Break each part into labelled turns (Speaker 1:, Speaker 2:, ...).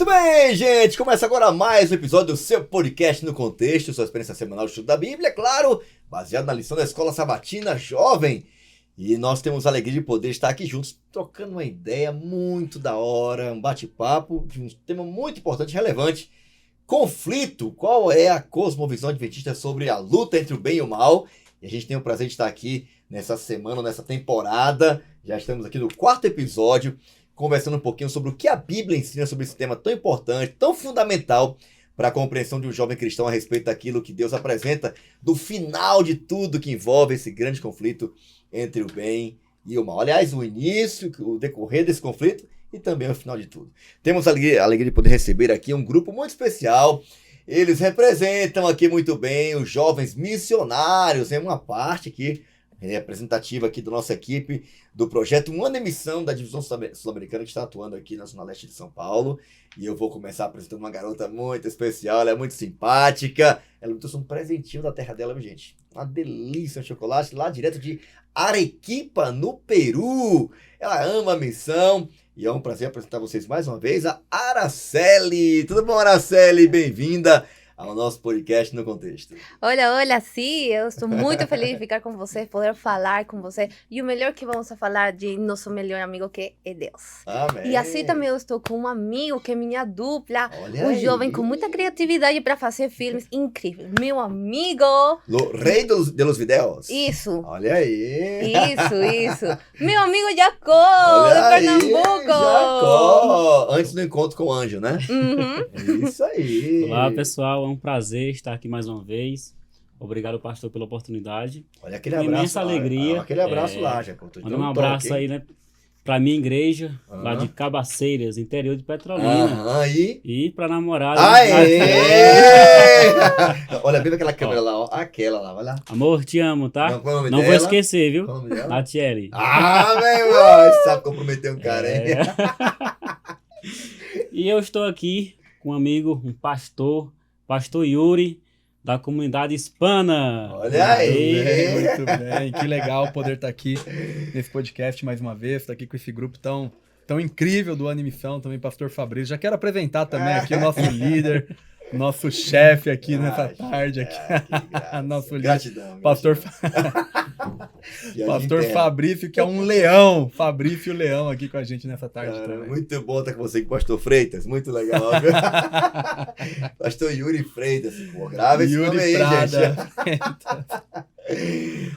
Speaker 1: Muito bem, gente! Começa agora mais um episódio do seu podcast no contexto, sua experiência semanal de estudo da Bíblia, claro, baseado na lição da Escola Sabatina Jovem. E nós temos a alegria de poder estar aqui juntos, trocando uma ideia muito da hora, um bate-papo de um tema muito importante e relevante. Conflito, qual é a cosmovisão adventista sobre a luta entre o bem e o mal? E a gente tem o prazer de estar aqui nessa semana, nessa temporada, já estamos aqui no 4º episódio, conversando um pouquinho sobre o que a Bíblia ensina sobre esse tema tão importante, tão fundamental para a compreensão de um jovem cristão a respeito daquilo que Deus apresenta do final de tudo que envolve esse grande conflito entre o bem e o mal. Aliás, o início, o decorrer desse conflito e também o final de tudo. Temos a alegria de poder receber aqui um grupo muito especial. Eles representam aqui muito bem os jovens missionários, é uma parte aqui representativa aqui da nossa equipe do projeto Um Ano em Missão da Divisão Sul-Americana, que está atuando aqui na Zona Leste de São Paulo. E eu vou começar apresentando uma garota muito especial, ela é muito simpática, ela me trouxe um presentinho da terra dela, viu, gente? Uma delícia, um chocolate lá direto de Arequipa, no Peru. Ela ama a missão e é um prazer apresentar vocês mais uma vez a Araceli. Tudo bom, Araceli? Bem-vinda ao nosso podcast no contexto.
Speaker 2: Olha, sim, eu estou muito feliz de ficar com você, poder falar com você. E o melhor que vamos a falar de nosso melhor amigo, que é Deus.
Speaker 1: Amém.
Speaker 2: E assim também eu estou com um amigo, que é minha dupla,
Speaker 1: Olha
Speaker 2: um
Speaker 1: aí.
Speaker 2: jovem com muita criatividade para fazer filmes incríveis. Meu amigo...
Speaker 1: Rei de los videos.
Speaker 2: Isso.
Speaker 1: Olha aí.
Speaker 2: Isso. Meu amigo Jacó, de Pernambuco.
Speaker 1: Jacó. Antes do encontro com o anjo, né?
Speaker 2: Uhum.
Speaker 1: É isso aí.
Speaker 3: Olá, pessoal. É um prazer estar aqui mais uma vez. Obrigado, pastor, pela oportunidade.
Speaker 1: Olha aquele
Speaker 3: Com
Speaker 1: abraço.
Speaker 3: imensa alegria.
Speaker 1: Aquele abraço lá, Jacó.
Speaker 3: Mandar um abraço aí, né? Pra minha igreja, lá de Cabaceiras, interior de Petrolina.
Speaker 1: Aí.
Speaker 3: E pra namorada.
Speaker 1: Aê! Olha bem aquela câmera lá, ó. Aquela lá, vai lá.
Speaker 3: Amor, te amo, tá?
Speaker 1: Não, qual é o nome
Speaker 3: Não vou
Speaker 1: dela?
Speaker 3: esquecer, viu?
Speaker 1: Qual é o nome dela?
Speaker 3: Latiele.
Speaker 1: Ah, meu irmão, sabe comprometer um cara, hein?
Speaker 3: E eu estou aqui com um amigo, um pastor Yuri, da comunidade hispana.
Speaker 1: Olha aí.
Speaker 4: Muito bem, que legal poder estar aqui nesse podcast mais uma vez, estar aqui com esse grupo tão incrível do Ano em Missão, também pastor Fabrício. Já quero apresentar também aqui o nosso líder, nosso chefe aqui nessa tarde. Aqui. Nosso líder,
Speaker 1: Gratidão.
Speaker 4: pastor Fabrício, que é um leão. Fabrício o leão aqui com a gente nessa tarde também.
Speaker 1: Muito bom estar com você, com o pastor Freitas. Muito legal, viu? Pastor Yuri Freitas. Pô, grava esse nome aí,
Speaker 4: Prada.
Speaker 1: gente.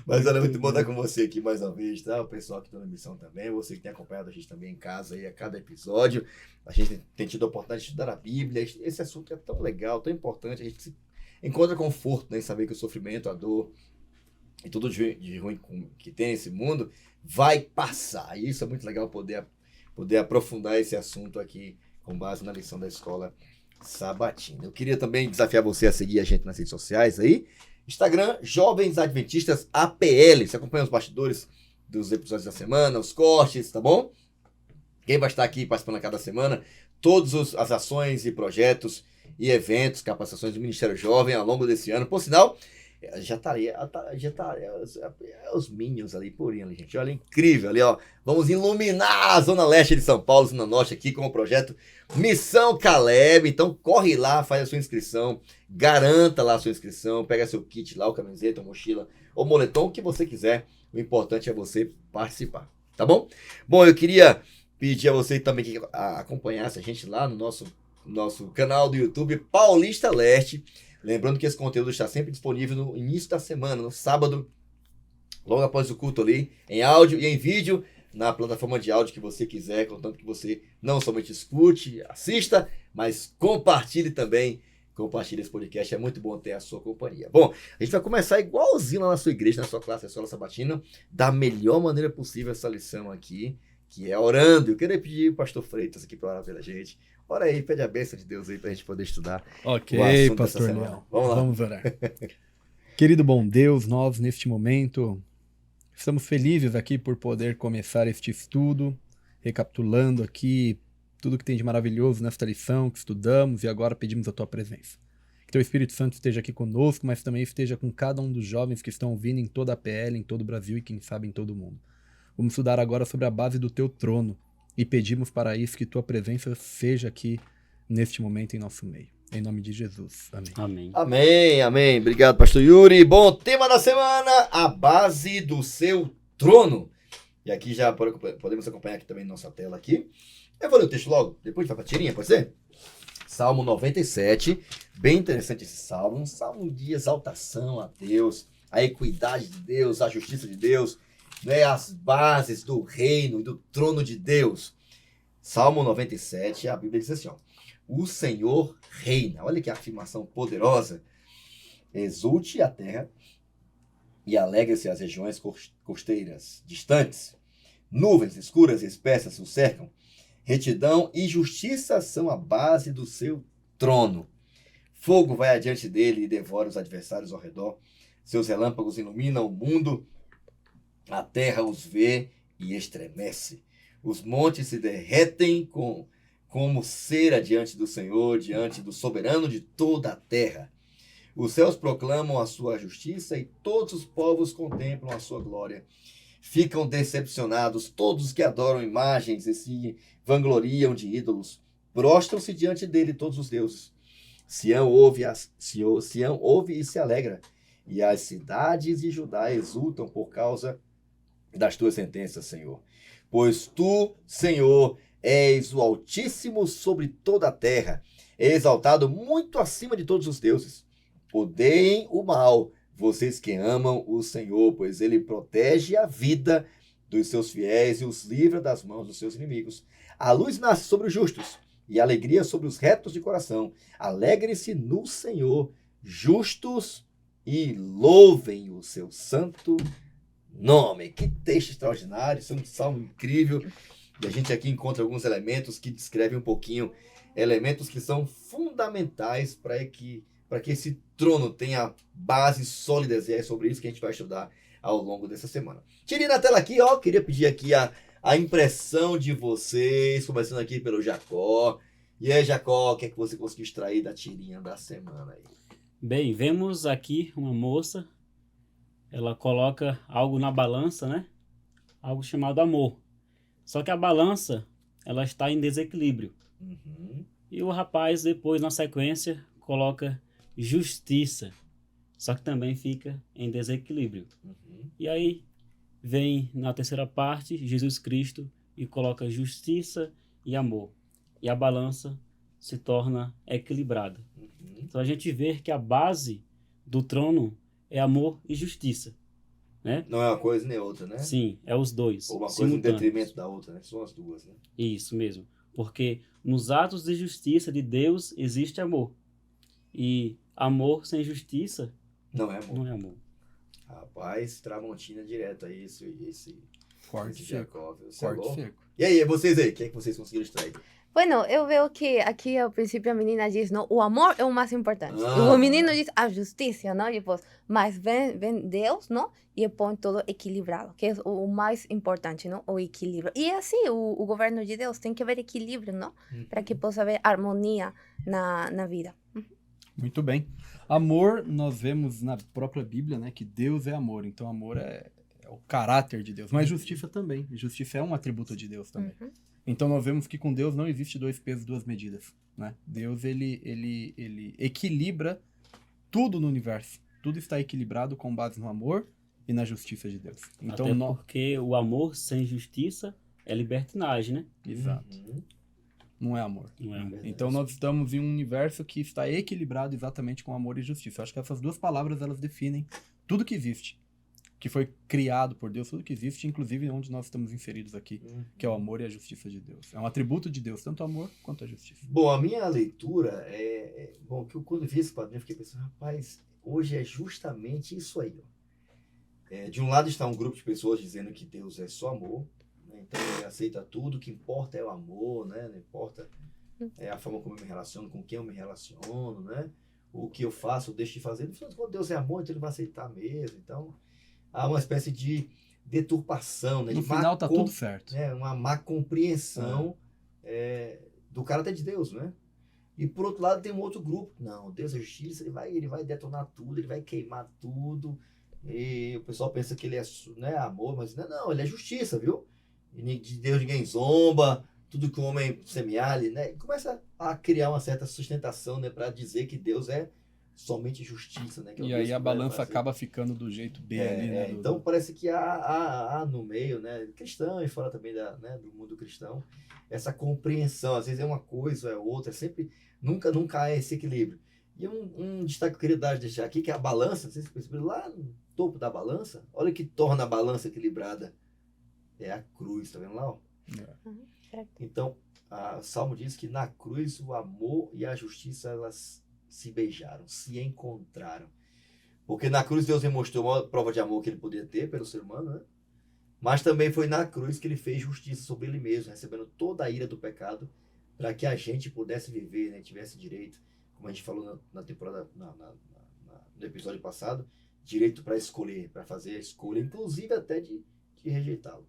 Speaker 1: Mas olha, muito bom estar com você aqui mais uma vez, tá? O pessoal que está na missão também, você que tem acompanhado a gente também em casa aí a cada episódio. A gente tem tido a oportunidade de estudar a Bíblia. Esse assunto é tão legal, tão importante. A gente se encontra conforto, né, em saber que o sofrimento, a dor e tudo de ruim que tem nesse mundo vai passar. E isso é muito legal poder aprofundar esse assunto aqui com base na lição da Escola Sabatina. Eu queria também desafiar você a seguir a gente nas redes sociais aí. Instagram, Jovens Adventistas APL. Você acompanha os bastidores dos episódios da semana, os cortes, tá bom? Quem vai estar aqui participando a cada semana, todas as ações e projetos e eventos, capacitações do Ministério Jovem ao longo desse ano. Por sinal, já tá os Minions ali, purinho ali, gente. Olha, incrível ali, ó. Vamos iluminar a Zona Leste de São Paulo, Zona Norte aqui com o projeto Missão Caleb. Então corre lá, faz a sua inscrição, garanta lá a sua inscrição, pega seu kit lá, o camiseta, a mochila, ou moletom, o que você quiser. O importante é você participar, tá bom? Bom, eu queria pedir a você também que acompanhasse a gente lá no nosso canal do YouTube, Paulista Leste. Lembrando que esse conteúdo está sempre disponível no início da semana, no sábado, logo após o culto ali, em áudio e em vídeo, na plataforma de áudio que você quiser, contanto que você não somente escute, assista, mas compartilhe também. Compartilhe esse podcast, é muito bom ter a sua companhia. Bom, a gente vai começar igualzinho lá na sua igreja, na sua classe, na Escola Sabatina, da melhor maneira possível essa lição aqui, que é orando. Eu queria pedir o pastor Freitas aqui para orar pela gente. Ora aí, pede a bênção de Deus aí pra gente poder estudar.
Speaker 4: Ok,
Speaker 1: o assunto
Speaker 4: pastor
Speaker 1: dessa semana.
Speaker 4: Leão.
Speaker 1: Vamos lá.
Speaker 4: Vamos orar. Querido bom Deus, nós neste momento estamos felizes aqui por poder começar este estudo, recapitulando aqui tudo que tem de maravilhoso nesta lição que estudamos e agora pedimos a tua presença. Que teu Espírito Santo esteja aqui conosco, mas também esteja com cada um dos jovens que estão ouvindo em toda a PL, em todo o Brasil e quem sabe em todo o mundo. Vamos estudar agora sobre a base do teu trono e pedimos para isso que tua presença seja aqui neste momento em nosso meio. Em nome de Jesus. Amém.
Speaker 3: Amém.
Speaker 1: Amém, amém. Obrigado, pastor Yuri. Bom, tema da semana, a base do seu trono. E aqui já podemos acompanhar aqui também nossa tela aqui. Eu vou ler o texto logo, depois vai pra tirinha, pode ser? Salmo 97, bem interessante esse salmo, um salmo de exaltação a Deus, a equidade de Deus, a justiça de Deus, né, as bases do reino e do trono de Deus. Salmo 97, a Bíblia diz assim, ó, o Senhor reina. Olha que afirmação poderosa. Exulte a terra e alegre-se as regiões costeiras distantes. Nuvens escuras e espessas o cercam. Retidão e justiça são a base do seu trono. Fogo vai adiante dele e devora os adversários ao redor. Seus relâmpagos iluminam o mundo. A terra os vê e estremece. Os montes se derretem como cera diante do Senhor, diante do soberano de toda a terra. Os céus proclamam a sua justiça e todos os povos contemplam a sua glória. Ficam decepcionados todos os que adoram imagens e se vangloriam de ídolos. Prostram-se diante dele todos os deuses. Sião ouve e se alegra, e as cidades de Judá exultam por causa das tuas sentenças, Senhor. Pois tu, Senhor, és o Altíssimo sobre toda a terra, é exaltado muito acima de todos os deuses. Odeiem o mal, vocês que amam o Senhor, pois ele protege a vida dos seus fiéis e os livra das mãos dos seus inimigos. A luz nasce sobre os justos e a alegria sobre os retos de coração. Alegrem-se no Senhor, justos, e louvem o seu santo nome. Que texto extraordinário, isso é um salmo incrível. E a gente aqui encontra alguns elementos que descrevem um pouquinho, elementos que são fundamentais para que esse trono tenha bases sólidas, e é sobre isso que a gente vai estudar ao longo dessa semana. Tirei na tela aqui, ó, queria pedir aqui a impressão de vocês, começando aqui pelo Jacó. E aí, Jacó, o que é que você conseguiu extrair da tirinha da semana aí?
Speaker 3: Bem, vemos aqui uma moça, ela coloca algo na balança, né? Algo chamado amor. Só que a balança, ela está em desequilíbrio.
Speaker 1: Uhum.
Speaker 3: E o rapaz, depois, na sequência, coloca justiça. Só que também fica em desequilíbrio.
Speaker 1: Uhum.
Speaker 3: E aí, vem na terceira parte, Jesus Cristo, e coloca justiça e amor. E a balança se torna equilibrada.
Speaker 1: Uhum.
Speaker 3: Então a gente vê que a base do trono é amor e justiça, né?
Speaker 1: Não é uma coisa nem outra, né?
Speaker 3: Sim, é os dois,
Speaker 1: Ou uma coisa em
Speaker 3: simultâneos.
Speaker 1: detrimento da outra, né? São as duas, né?
Speaker 3: Isso mesmo, porque nos atos de justiça de Deus existe amor. E amor sem justiça
Speaker 1: Não é, amor.
Speaker 3: não é amor.
Speaker 1: Rapaz, Tramontina direto aí, esse
Speaker 4: Corte seco.
Speaker 1: Jacó, viu? Você é
Speaker 4: Corte
Speaker 1: louco.
Speaker 4: seco.
Speaker 1: E aí, vocês aí, o que é que vocês conseguiram extrair?
Speaker 2: Bueno, eu vejo que aqui ao princípio a menina diz, não, o amor é o mais importante.
Speaker 1: Ah.
Speaker 2: E o menino diz a justiça, não? E depois, mas vem Deus, não? E põe tudo equilibrado, que é o mais importante, não? O equilíbrio. E assim, o governo de Deus tem que haver equilíbrio, não? Para que possa haver harmonia na vida.
Speaker 4: Muito bem. Amor, nós vemos na própria Bíblia, né, que Deus é amor. Então, amor é o caráter de Deus. Mas justiça também. Justiça é um atributo de Deus também.
Speaker 2: Uhum.
Speaker 4: Então, nós vemos que com Deus não existe dois pesos, duas medidas, né? Deus, ele equilibra tudo no universo. Tudo está equilibrado com base no amor e na justiça de Deus. Então,
Speaker 3: Até porque o amor sem justiça é libertinagem, né?
Speaker 4: Exato.
Speaker 1: Uhum.
Speaker 4: Não é amor.
Speaker 3: Não é amor.
Speaker 4: Então nós estamos em um universo que está equilibrado exatamente com amor e justiça. Eu acho que essas duas palavras, elas definem tudo que existe, que foi criado por Deus, tudo que existe, inclusive onde nós estamos inseridos aqui, que é o amor e a justiça de Deus. É um atributo de Deus, tanto o amor quanto a justiça.
Speaker 1: Bom, a minha leitura bom, que eu quando vi esse quadrinho, eu fiquei pensando, rapaz, hoje é justamente isso aí, ó. De um lado está um grupo de pessoas dizendo que Deus é só amor, né? Então ele aceita tudo, o que importa é o amor, né? Não importa a forma como eu me relaciono, com quem eu me relaciono, né? O que eu faço, eu deixo de fazer. No final, quando Deus é amor, então ele vai aceitar mesmo. Então, há uma espécie de deturpação, né?
Speaker 4: No
Speaker 1: de
Speaker 4: final tá tudo certo.
Speaker 1: uma má compreensão do caráter de Deus, né? E por outro lado tem um outro grupo. Não, Deus é justiça, ele vai detonar tudo, ele vai queimar tudo. E o pessoal pensa que ele é, né, amor, mas não, ele é justiça, viu? E de Deus ninguém zomba, tudo que o homem semear, né? Começa a criar uma certa sustentação, né? Para dizer que Deus é somente justiça, né? Que é o
Speaker 4: E
Speaker 1: Deus
Speaker 4: aí
Speaker 1: que
Speaker 4: a
Speaker 1: vai
Speaker 4: balança
Speaker 1: fazer.
Speaker 4: acaba ficando do jeito B ali, né?
Speaker 1: Então parece que há no meio, né, cristão e fora também do mundo cristão, essa compreensão, às vezes é uma coisa, é outra, sempre, nunca há esse equilíbrio. E um destaque que eu queria deixar aqui, que é a balança, vocês perceberam lá no topo da balança, olha o que torna a balança equilibrada, é a cruz, tá vendo lá? Ó?
Speaker 2: Certo.
Speaker 1: Então, o Salmo diz que na cruz o amor e a justiça, elas se beijaram, se encontraram. Porque na cruz Deus demonstrou uma prova de amor que ele podia ter pelo ser humano, né? Mas também foi na cruz que ele fez justiça sobre ele mesmo, recebendo toda a ira do pecado, para que a gente pudesse viver, né? Tivesse direito, como a gente falou na temporada, no episódio passado, direito para escolher, para fazer a escolha, inclusive até de rejeitá-lo.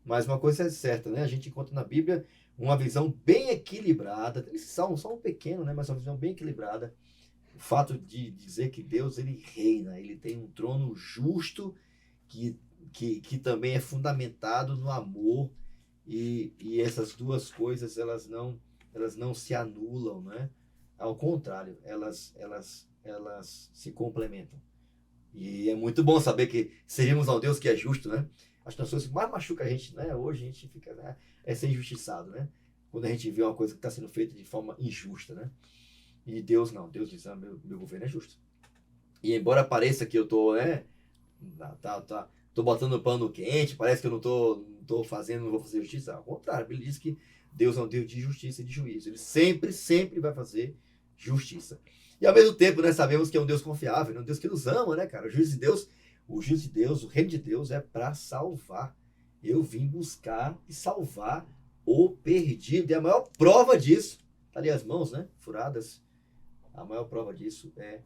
Speaker 1: Mas uma coisa é certa, né? A gente encontra na Bíblia uma visão bem equilibrada, esse salmo pequeno, né? Mas uma visão bem equilibrada. O fato de dizer que Deus, ele reina, ele tem um trono justo que também é fundamentado no amor, e essas duas coisas, elas não se anulam, né? Ao contrário, elas se complementam. E é muito bom saber que servimos a um Deus que é justo, né? As pessoas que mais machucam a gente, né? Hoje a gente fica, né? É ser injustiçado, né? Quando a gente vê uma coisa que está sendo feita de forma injusta, né? E Deus não, Deus diz, meu governo é justo. E embora pareça que eu tô, né, tô botando pano quente, parece que eu não tô fazendo, não vou fazer justiça, ao contrário, ele diz que Deus é um Deus de justiça e de juízo. Ele sempre vai fazer justiça. E ao mesmo tempo, né, sabemos que é um Deus confiável, é um Deus que nos ama, né, cara? O juízo de Deus, o reino de Deus é para salvar. Eu vim buscar e salvar o perdido. E a maior prova disso, tá ali as mãos, né, furadas. A maior prova disso é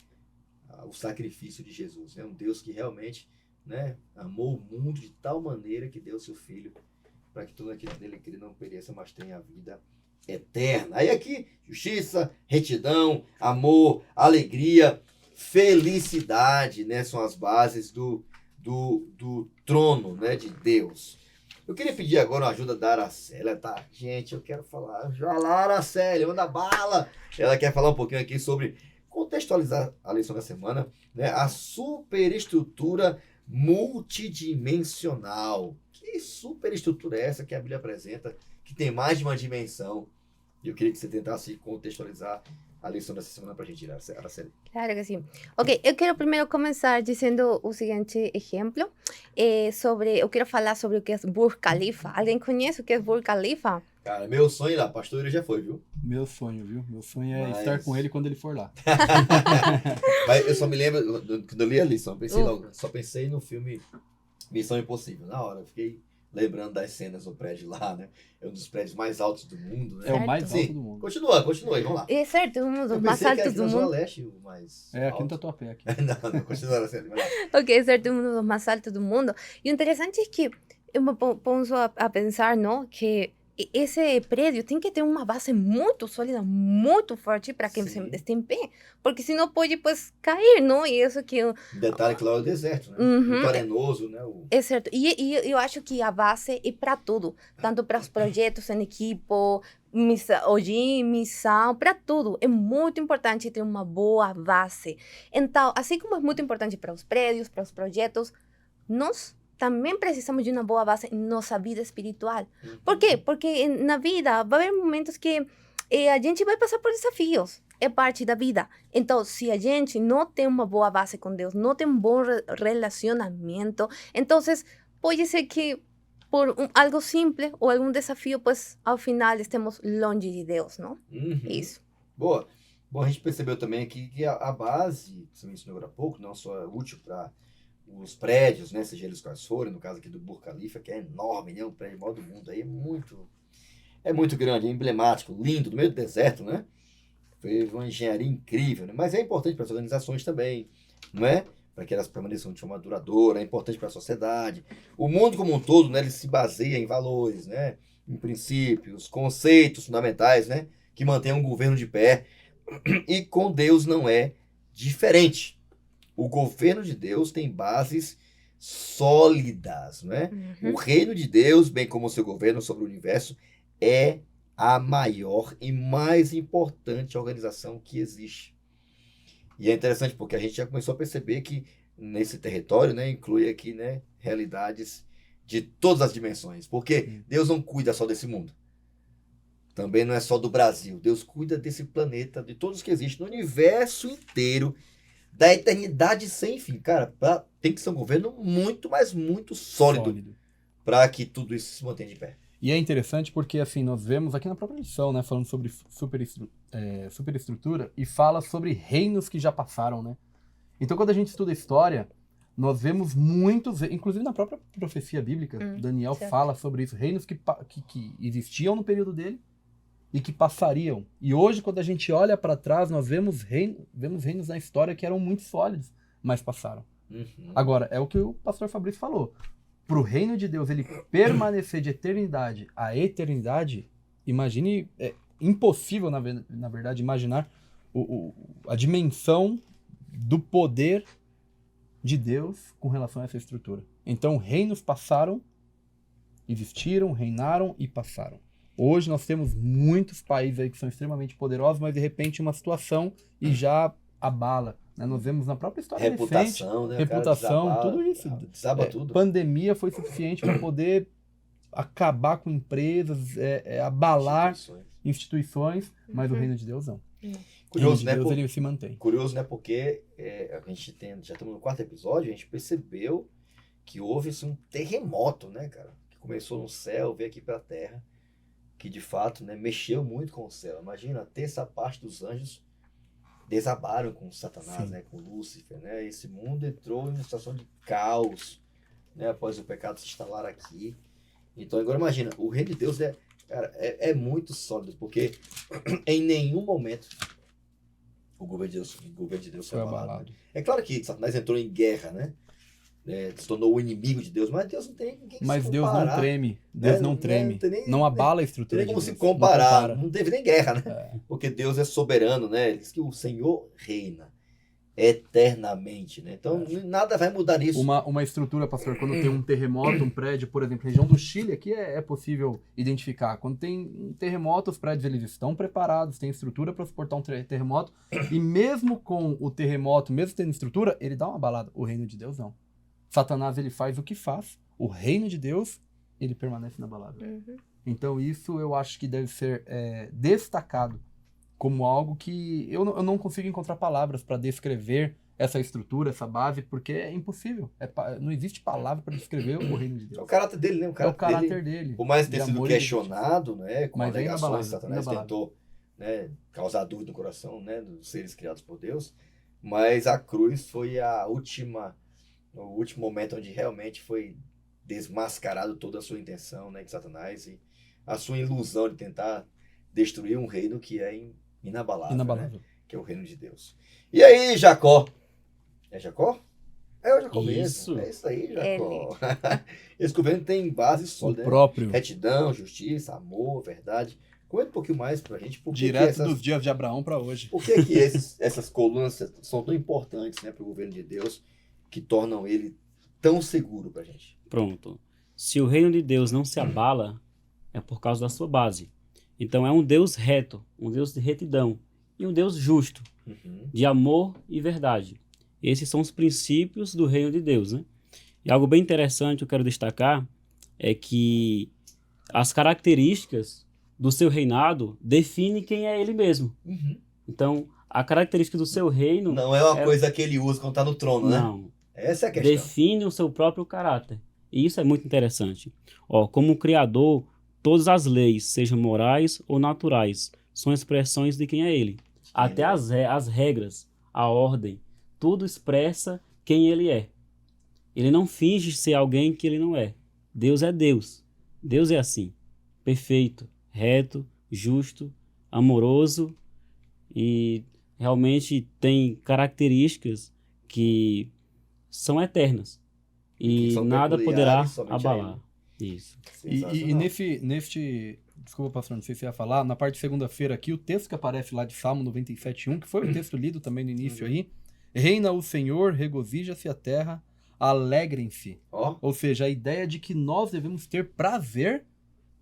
Speaker 1: o sacrifício de Jesus. É um Deus que realmente, né, amou o mundo de tal maneira que deu seu Filho para que todo aquele dele que ele não pereça, mas tenha a vida eterna. Aí aqui, justiça, retidão, amor, alegria, felicidade, né, são as bases do trono, né, de Deus. Eu queria pedir agora uma ajuda da Aracélia, tá? Gente, eu quero falar. Vai lá, Aracélia, manda bala! Ela quer falar um pouquinho aqui sobre contextualizar a lição da semana, né? A superestrutura multidimensional. Que superestrutura é essa que a Bíblia apresenta, que tem mais de uma dimensão? E eu queria que você tentasse contextualizar a lição dessa semana para a gente, Araceli.
Speaker 2: Claro que sim. Ok, eu quero primeiro começar dizendo o seguinte exemplo. Eu quero falar sobre o que é Burj Khalifa. Alguém conhece o que é Burj Khalifa?
Speaker 1: Cara, meu sonho lá, pastor, ele já foi, viu?
Speaker 4: Meu sonho, viu? Meu sonho é estar com ele quando ele for lá.
Speaker 1: Mas eu só me lembro, quando eu li a lição, só pensei no filme Missão Impossível. Na hora, eu fiquei lembrando das cenas do prédio lá, né? É um dos prédios mais altos do mundo, né?
Speaker 4: É o mais alto
Speaker 1: Sim.
Speaker 4: do mundo.
Speaker 1: Continua aí, vamos lá.
Speaker 2: É certo, um dos
Speaker 1: Eu
Speaker 2: mais
Speaker 1: pensei que
Speaker 2: altos
Speaker 1: era
Speaker 2: do
Speaker 1: na Zona
Speaker 2: mundo.
Speaker 1: Leste o mais
Speaker 4: É, aqui no
Speaker 1: alto.
Speaker 4: Tatuapé. Aqui.
Speaker 1: Não, continua, Araceli, vai lá.
Speaker 2: Ok, é certo, um dos mais altos do mundo. E o interessante é que eu me ponho a pensar, não, que esse prédio tem que ter uma base muito sólida, muito forte para que
Speaker 1: Sim.
Speaker 2: se esteja em pé, porque senão pode, pues, cair, não? E isso que
Speaker 1: Detalhe que lá é o deserto, né?
Speaker 2: Uhum.
Speaker 1: Muito arenoso, né?
Speaker 2: é certo. E eu acho que a base é para tudo, tanto para os projetos em equipo, missão, para tudo. É muito importante ter uma boa base. Então, assim como é muito importante para os prédios, para os projetos, nós também precisamos de uma boa base em nossa vida espiritual. Por quê? Porque na vida vai haver momentos que a gente vai passar por desafios. É parte da vida. Então, se a gente não tem uma boa base com Deus, não tem um bom relacionamento, então pode ser que por algo simples ou algum desafio, pues ao final estemos longe de Deus, não?
Speaker 1: Uhum.
Speaker 2: Isso.
Speaker 1: Boa. Bom, a gente percebeu também aqui que a base, que você mencionou agora há pouco, não só é útil para os prédios, né, seja eles quais forem, no caso aqui do Burj Khalifa, que é enorme, né, um prédio maior do mundo, aí é muito grande, é emblemático, lindo, no meio do deserto, né? Foi uma engenharia incrível, né? Mas é importante para as organizações também, não é? Para que elas permaneçam de forma duradoura, é importante para a sociedade. O mundo como um todo, né, ele se baseia em valores, né, em princípios, conceitos fundamentais, né, que mantêm um governo de pé. E com Deus não é diferente. O governo de Deus tem bases sólidas, não é?
Speaker 2: Uhum.
Speaker 1: O reino de Deus, bem como o seu governo sobre o universo, é a maior e mais importante organização que existe. E é interessante porque a gente já começou a perceber que nesse território, né, inclui aqui, né, realidades de todas as dimensões. Porque Deus não cuida só desse mundo. Também não é só do Brasil. Deus cuida desse planeta, de todos que existem, no universo inteiro, da eternidade sem fim. Cara, tem que ser um governo muito, mas muito sólido para que tudo isso se mantenha de pé.
Speaker 4: E é interessante porque, assim, nós vemos aqui na própria lição, né, falando sobre superestrutura e fala sobre reinos que já passaram, né? Então, quando a gente estuda história, nós vemos muitos, inclusive na própria profecia bíblica, Daniel fala sobre isso, reinos que existiam no período dele e que passariam. E hoje, quando a gente olha para trás, nós vemos reinos na história que eram muito sólidos, mas passaram. Agora, é o que o pastor Fabrício falou. Para o reino de Deus ele permanecer de eternidade a eternidade, imagine, é impossível, na verdade, imaginar a dimensão do poder de Deus com relação a essa estrutura. Então, reinos passaram, existiram, reinaram e passaram. Hoje nós temos muitos países aí que são extremamente poderosos, mas de repente uma situação e já abala. Nós vemos na própria história recente,
Speaker 1: né?
Speaker 4: Reputação, tudo isso.
Speaker 1: Desaba tudo.
Speaker 4: Pandemia foi suficiente para poder acabar com empresas, abalar instituições, mas o reino de Deus não.
Speaker 1: Curioso, né?
Speaker 4: Deus, ele se mantém.
Speaker 1: Curioso, né? Porque a gente já estamos no 4º episódio, a gente percebeu que houve um terremoto, né, cara? Que começou no céu, veio aqui para a terra, que de fato, né, mexeu muito com o céu. Imagina, a terça parte dos anjos desabaram com Satanás, né, com Lúcifer, né? Esse mundo entrou em uma situação de caos, né, após o pecado se instalar aqui. Então agora imagina, o reino de Deus é muito sólido, porque em nenhum momento o governo de Deus foi abalado. É claro que Satanás entrou em guerra, né? Se tornou o inimigo de Deus, mas Deus não tem ninguém que
Speaker 4: Mas
Speaker 1: se
Speaker 4: Deus
Speaker 1: comparar.
Speaker 4: não treme, Deus não treme, não abala a estrutura
Speaker 1: de Deus. Não tem como se
Speaker 4: Deus,
Speaker 1: comparar, não teve nem guerra, né?
Speaker 4: É.
Speaker 1: Porque Deus é soberano, né? Ele diz que o Senhor reina eternamente, né? Então nada vai mudar isso.
Speaker 4: Uma estrutura, pastor, quando tem um terremoto, um prédio, por exemplo, região do Chile, aqui é possível identificar. Quando tem um terremoto, os prédios eles estão preparados, tem estrutura para suportar um terremoto, e mesmo com o terremoto, mesmo tendo estrutura, ele dá uma abalada. O reino de Deus não. Satanás ele faz o que faz, o reino de Deus ele permanece inabalável. Então isso eu acho que deve ser destacado como algo que eu não consigo encontrar palavras para descrever essa estrutura, essa base, porque é impossível. Não existe palavra para descrever o reino de Deus.
Speaker 1: É o caráter dele, né?
Speaker 4: É o caráter dele.
Speaker 1: Por mais ter
Speaker 4: de
Speaker 1: sido
Speaker 4: amor e
Speaker 1: questionado, né? Com
Speaker 4: Mas é
Speaker 1: alegações,
Speaker 4: inabalável,
Speaker 1: Satanás
Speaker 4: inabalável.
Speaker 1: tentou, né, causar dúvida no coração, né, dos seres criados por Deus. Mas a cruz foi o último momento onde realmente foi desmascarado toda a sua intenção, né, de Satanás e a sua ilusão de tentar destruir um reino que é inabalável. Né, que é o reino de Deus. E aí, Jacó? É Jacó? É o Jacó
Speaker 3: Isso.
Speaker 1: mesmo. É isso aí, Jacó. Esse governo tem base
Speaker 4: O
Speaker 1: sólida, né?
Speaker 4: próprio.
Speaker 1: Retidão, justiça, amor, verdade. Comenta um pouquinho mais pra gente.
Speaker 4: Direto dos dias de Abraão para hoje.
Speaker 1: Por que essas colunas são tão importantes, né, para o governo de Deus, que tornam ele tão seguro pra gente?
Speaker 3: Pronto. Se o reino de Deus não se abala, é por causa da sua base. Então é um Deus reto, um Deus de retidão e um Deus justo, de amor e verdade. Esses são os princípios do reino de Deus, né? E algo bem interessante que eu quero destacar é que as características do seu reinado definem quem é ele mesmo. Então, a característica do seu reino...
Speaker 1: Não é uma coisa que ele usa quando está no trono, né?
Speaker 3: Não.
Speaker 1: Essa é a questão.
Speaker 3: Define o seu próprio caráter. E isso é muito interessante. Como Criador, todas as leis, sejam morais ou naturais, são expressões de quem é ele. Até as regras, a ordem, tudo expressa quem ele é. Ele não finge ser alguém que ele não é. Deus é Deus. Deus é assim. Perfeito, reto, justo, amoroso e realmente tem características que são eternas. E
Speaker 1: são
Speaker 3: nada poderá
Speaker 1: somente a
Speaker 3: abalar. Isso.
Speaker 4: E neste... Desculpa, pastor, não sei se você ia falar. Na parte de segunda-feira aqui, o texto que aparece lá de Salmo 97:1, que foi o texto lido também no início aí. Reina o Senhor, regozija-se a terra, alegrem-se. Ou seja, a ideia de que nós devemos ter prazer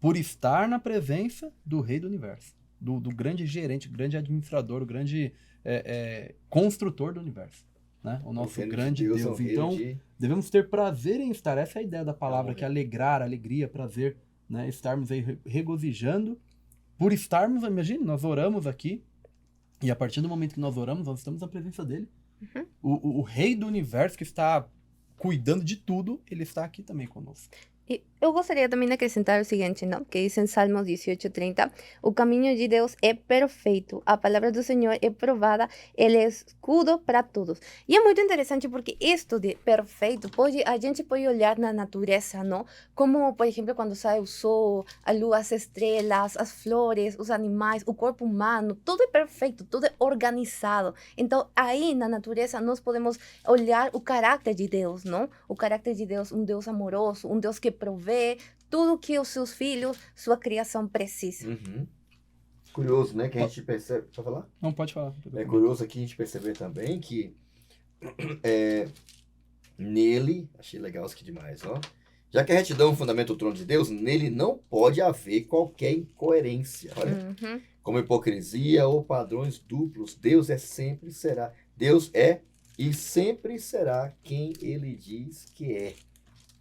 Speaker 4: por estar na presença do Rei do Universo, do grande gerente, grande administrador, o grande construtor do universo, né? O nosso grande Deus.
Speaker 1: É um
Speaker 4: Então, devemos ter prazer em estar. Essa é a ideia da palavra, que é alegrar, alegria, prazer, né? Estarmos aí regozijando por estarmos, imagine, nós oramos aqui, e a partir do momento que nós oramos, nós estamos na presença dele. O Rei do Universo, que está cuidando de tudo, ele está aqui também conosco.
Speaker 2: E eu gostaria também de acrescentar o seguinte, não? Que diz em Salmos 18:30, o caminho de Deus é perfeito, a palavra do Senhor é provada, ele é escudo para todos. E é muito interessante porque isto de perfeito, a gente pode olhar na natureza, não? Como, por exemplo, quando sai o sol, a lua, as estrelas, as flores, os animais, o corpo humano, tudo é perfeito, tudo é organizado. Então, aí na natureza nós podemos olhar o caráter de Deus, não? O caráter de Deus, um Deus amoroso, um Deus que provê tudo que os seus filhos, sua criação precisa.
Speaker 1: Curioso, né? Que a gente percebe... Pode falar?
Speaker 4: Não, pode falar.
Speaker 1: É curioso aqui a gente perceber também que nele, achei legal isso aqui demais, ó. Já que a retidão fundamenta o trono de Deus, nele não pode haver qualquer incoerência, olha. Como hipocrisia ou padrões duplos, Deus é e sempre será quem ele diz que é.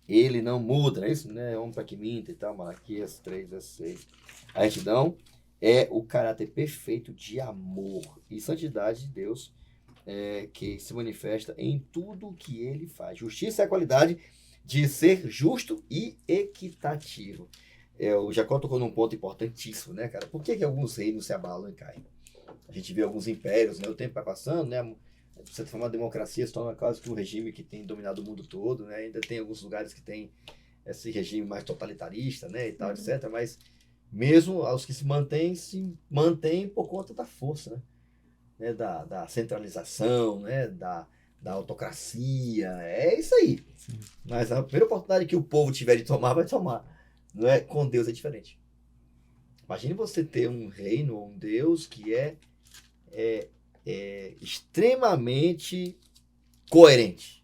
Speaker 1: Ele não muda, não é isso? Né? Homem para que minta e tal, Malaquias 3:6. A retidão é o caráter perfeito de amor e santidade de Deus, que se manifesta em tudo o que ele faz. Justiça é a qualidade de ser justo e equitativo. O Jacó tocou num ponto importantíssimo, né, cara? Por que alguns reinos se abalam e caem? A gente vê alguns impérios, né? O tempo vai passando, né? Você transforma a democracia, se torna quase que um regime que tem dominado o mundo todo, né? Ainda tem alguns lugares que tem esse regime mais totalitarista, né? E tal, etc. Mas mesmo os que se mantêm por conta da força, né? Da centralização, né? Da autocracia. É isso aí.
Speaker 4: Sim.
Speaker 1: Mas a primeira oportunidade que o povo tiver de tomar, vai tomar. Não é? Com Deus é diferente. Imagine você ter um reino, um Deus que é extremamente coerente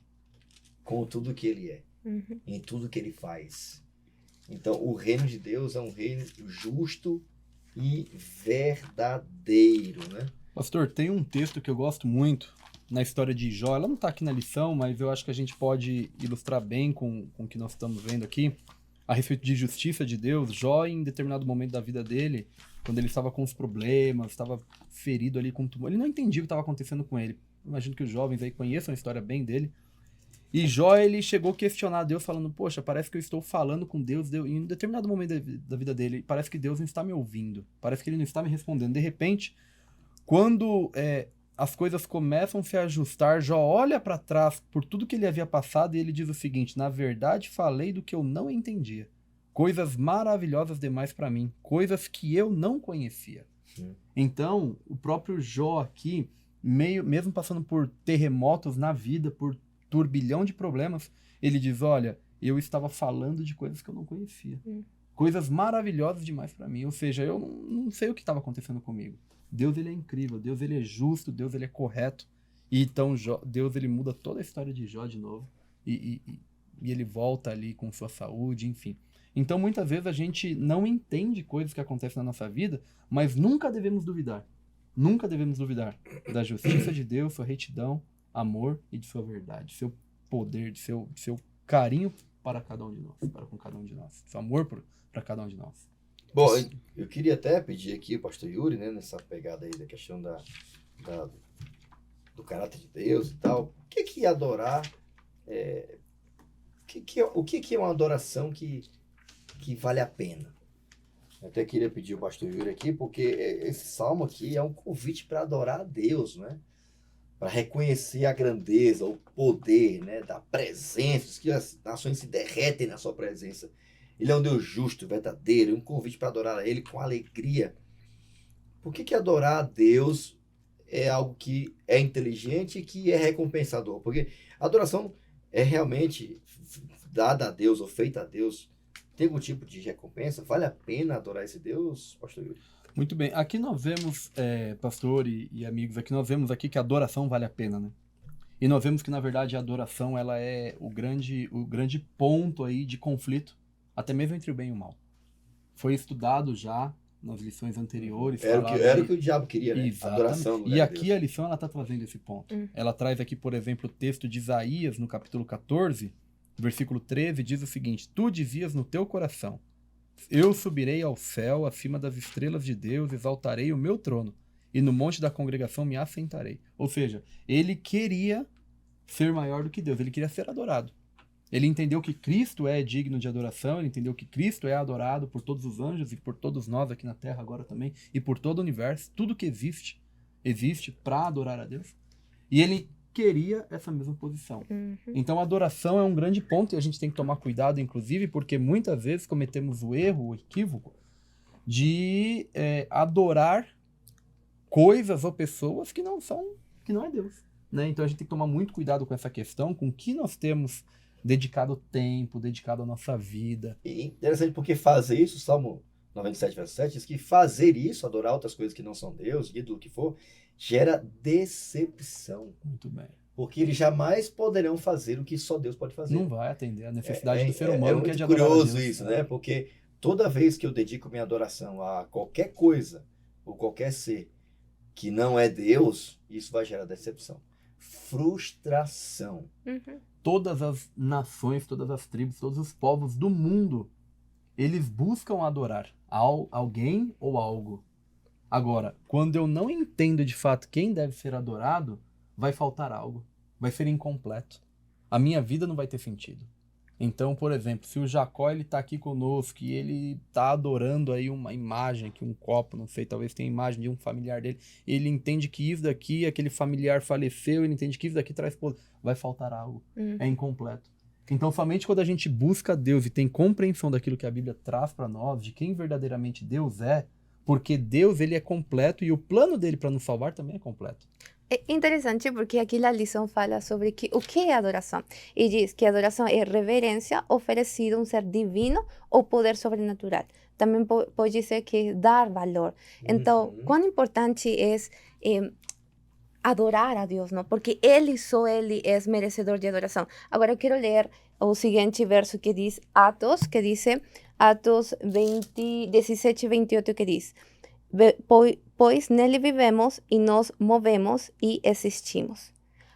Speaker 1: com tudo que ele é, em tudo que ele faz. Então, o reino de Deus é um reino justo e verdadeiro, né?
Speaker 4: Pastor, tem um texto que eu gosto muito na história de Jó. Ela não está aqui na lição, mas eu acho que a gente pode ilustrar bem com o que nós estamos vendo aqui, a respeito de justiça de Deus. Jó, em determinado momento da vida dele, quando ele estava com os problemas, estava ferido ali com tumor, ele não entendia o que estava acontecendo com ele. Imagino que os jovens aí conheçam a história bem dele. E Jó, ele chegou a questionar Deus, falando, poxa, parece que eu estou falando com Deus, e em um determinado momento da vida dele, parece que Deus não está me ouvindo, parece que ele não está me respondendo. De repente, quando as coisas começam a se ajustar, Jó olha para trás por tudo que ele havia passado e ele diz o seguinte: na verdade, falei do que eu não entendia. Coisas maravilhosas demais para mim, coisas que eu não conhecia. Então, o próprio Jó aqui, mesmo passando por terremotos na vida, por turbilhão de problemas, ele diz, olha, eu estava falando de coisas que eu não conhecia. Coisas maravilhosas demais para mim. Ou seja, eu não sei o que estava acontecendo comigo. Deus, ele é incrível, Deus, ele é justo, Deus, ele é correto. E então, Deus, ele muda toda a história de Jó de novo. E ele volta ali com sua saúde, enfim. Então, muitas vezes a gente não entende coisas que acontecem na nossa vida, mas nunca devemos duvidar. Nunca devemos duvidar da justiça de Deus, sua retidão, amor e de sua verdade, seu poder, de seu carinho para cada um de nós, para com cada um de nós, seu amor para cada um de nós.
Speaker 1: Bom, eu queria até pedir aqui o pastor Yuri, né, nessa pegada aí da questão do caráter de Deus e tal. O que é adorar? O que é uma adoração que vale a pena? Eu até queria pedir o pastor Yuri aqui, porque esse salmo aqui é um convite para adorar a Deus, né? Para reconhecer a grandeza, o poder, né, da presença, que as nações se derretem na sua presença. Ele é um Deus justo, verdadeiro, um convite para adorar a Ele com alegria. Por que adorar a Deus é algo que é inteligente e que é recompensador? Porque a adoração é realmente dada a Deus ou feita a Deus. Tem algum tipo de recompensa? Vale a pena adorar esse Deus, pastor Yuri?
Speaker 4: Muito bem. Aqui nós vemos, pastor e amigos, aqui nós vemos aqui que a adoração vale a pena, né? E nós vemos que, na verdade, a adoração ela é o grande ponto aí de conflito, até mesmo entre o bem e o mal. foi estudado já nas lições anteriores.
Speaker 1: Era
Speaker 4: falava
Speaker 1: o que o diabo queria, né?
Speaker 4: Exatamente.
Speaker 1: Adoração no
Speaker 4: E
Speaker 1: lugar de
Speaker 4: aqui
Speaker 1: Deus.
Speaker 4: a lição ela está trazendo esse ponto. Ela traz aqui, por exemplo, o texto de Isaías, no capítulo 14, versículo 13, diz o seguinte: Tu dizias no teu coração, eu subirei ao céu, acima das estrelas de Deus, exaltarei o meu trono, e no monte da congregação me assentarei. Ou seja, ele queria ser maior do que Deus, ele queria ser adorado. Ele entendeu que Cristo é digno de adoração, ele entendeu que Cristo é adorado por todos os anjos e por todos nós aqui na Terra agora também, e por todo o universo. Tudo que existe para adorar a Deus. E ele queria essa mesma posição. Então a adoração é um grande ponto e a gente tem que tomar cuidado, inclusive, porque muitas vezes cometemos o erro, o equívoco, de adorar coisas ou pessoas que não é Deus. Né? Então a gente tem que tomar muito cuidado com essa questão, com o que nós temos dedicado tempo, dedicado a nossa vida.
Speaker 1: E interessante porque fazer isso, Salmo 97, verso 7, diz que fazer isso, adorar outras coisas que não são Deus, ídolo que for, gera decepção.
Speaker 4: Muito bem.
Speaker 1: Porque eles jamais poderão fazer o que só Deus pode fazer.
Speaker 4: Não vai atender a necessidade do ser humano, que é
Speaker 1: muito
Speaker 4: de adorar
Speaker 1: curioso
Speaker 4: a Deus.
Speaker 1: isso, né? Porque toda vez que eu dedico minha adoração a qualquer coisa ou qualquer ser que não é Deus, isso vai gerar decepção, frustração.
Speaker 4: Todas as nações, todas as tribos, todos os povos do mundo, eles buscam adorar alguém ou algo. Agora, quando eu não entendo de fato quem deve ser adorado, vai faltar algo, vai ser incompleto. A minha vida não vai ter sentido. Então, por exemplo, se o Jacó ele está aqui conosco e ele está adorando aí uma imagem, aqui um copo, não sei, talvez tenha a imagem de um familiar dele, ele entende que isso daqui, aquele familiar faleceu, ele entende que isso daqui traz poder, vai faltar algo, é incompleto. Então, somente quando a gente busca Deus e tem compreensão daquilo que a Bíblia traz para nós, de quem verdadeiramente Deus é, porque Deus ele é completo e o plano dele para nos salvar também é completo.
Speaker 2: É interessante porque aqui a lição fala sobre o que é adoração. E diz que a adoração é reverência oferecida a um ser divino ou poder sobrenatural. Também pode ser que é dar valor. Então, quão importante é adorar a Deus, não? Porque só Ele é merecedor de adoração. Agora eu quero ler o seguinte verso que diz Atos 17, 28, que diz: Pois nele vivemos e nos movemos e existimos.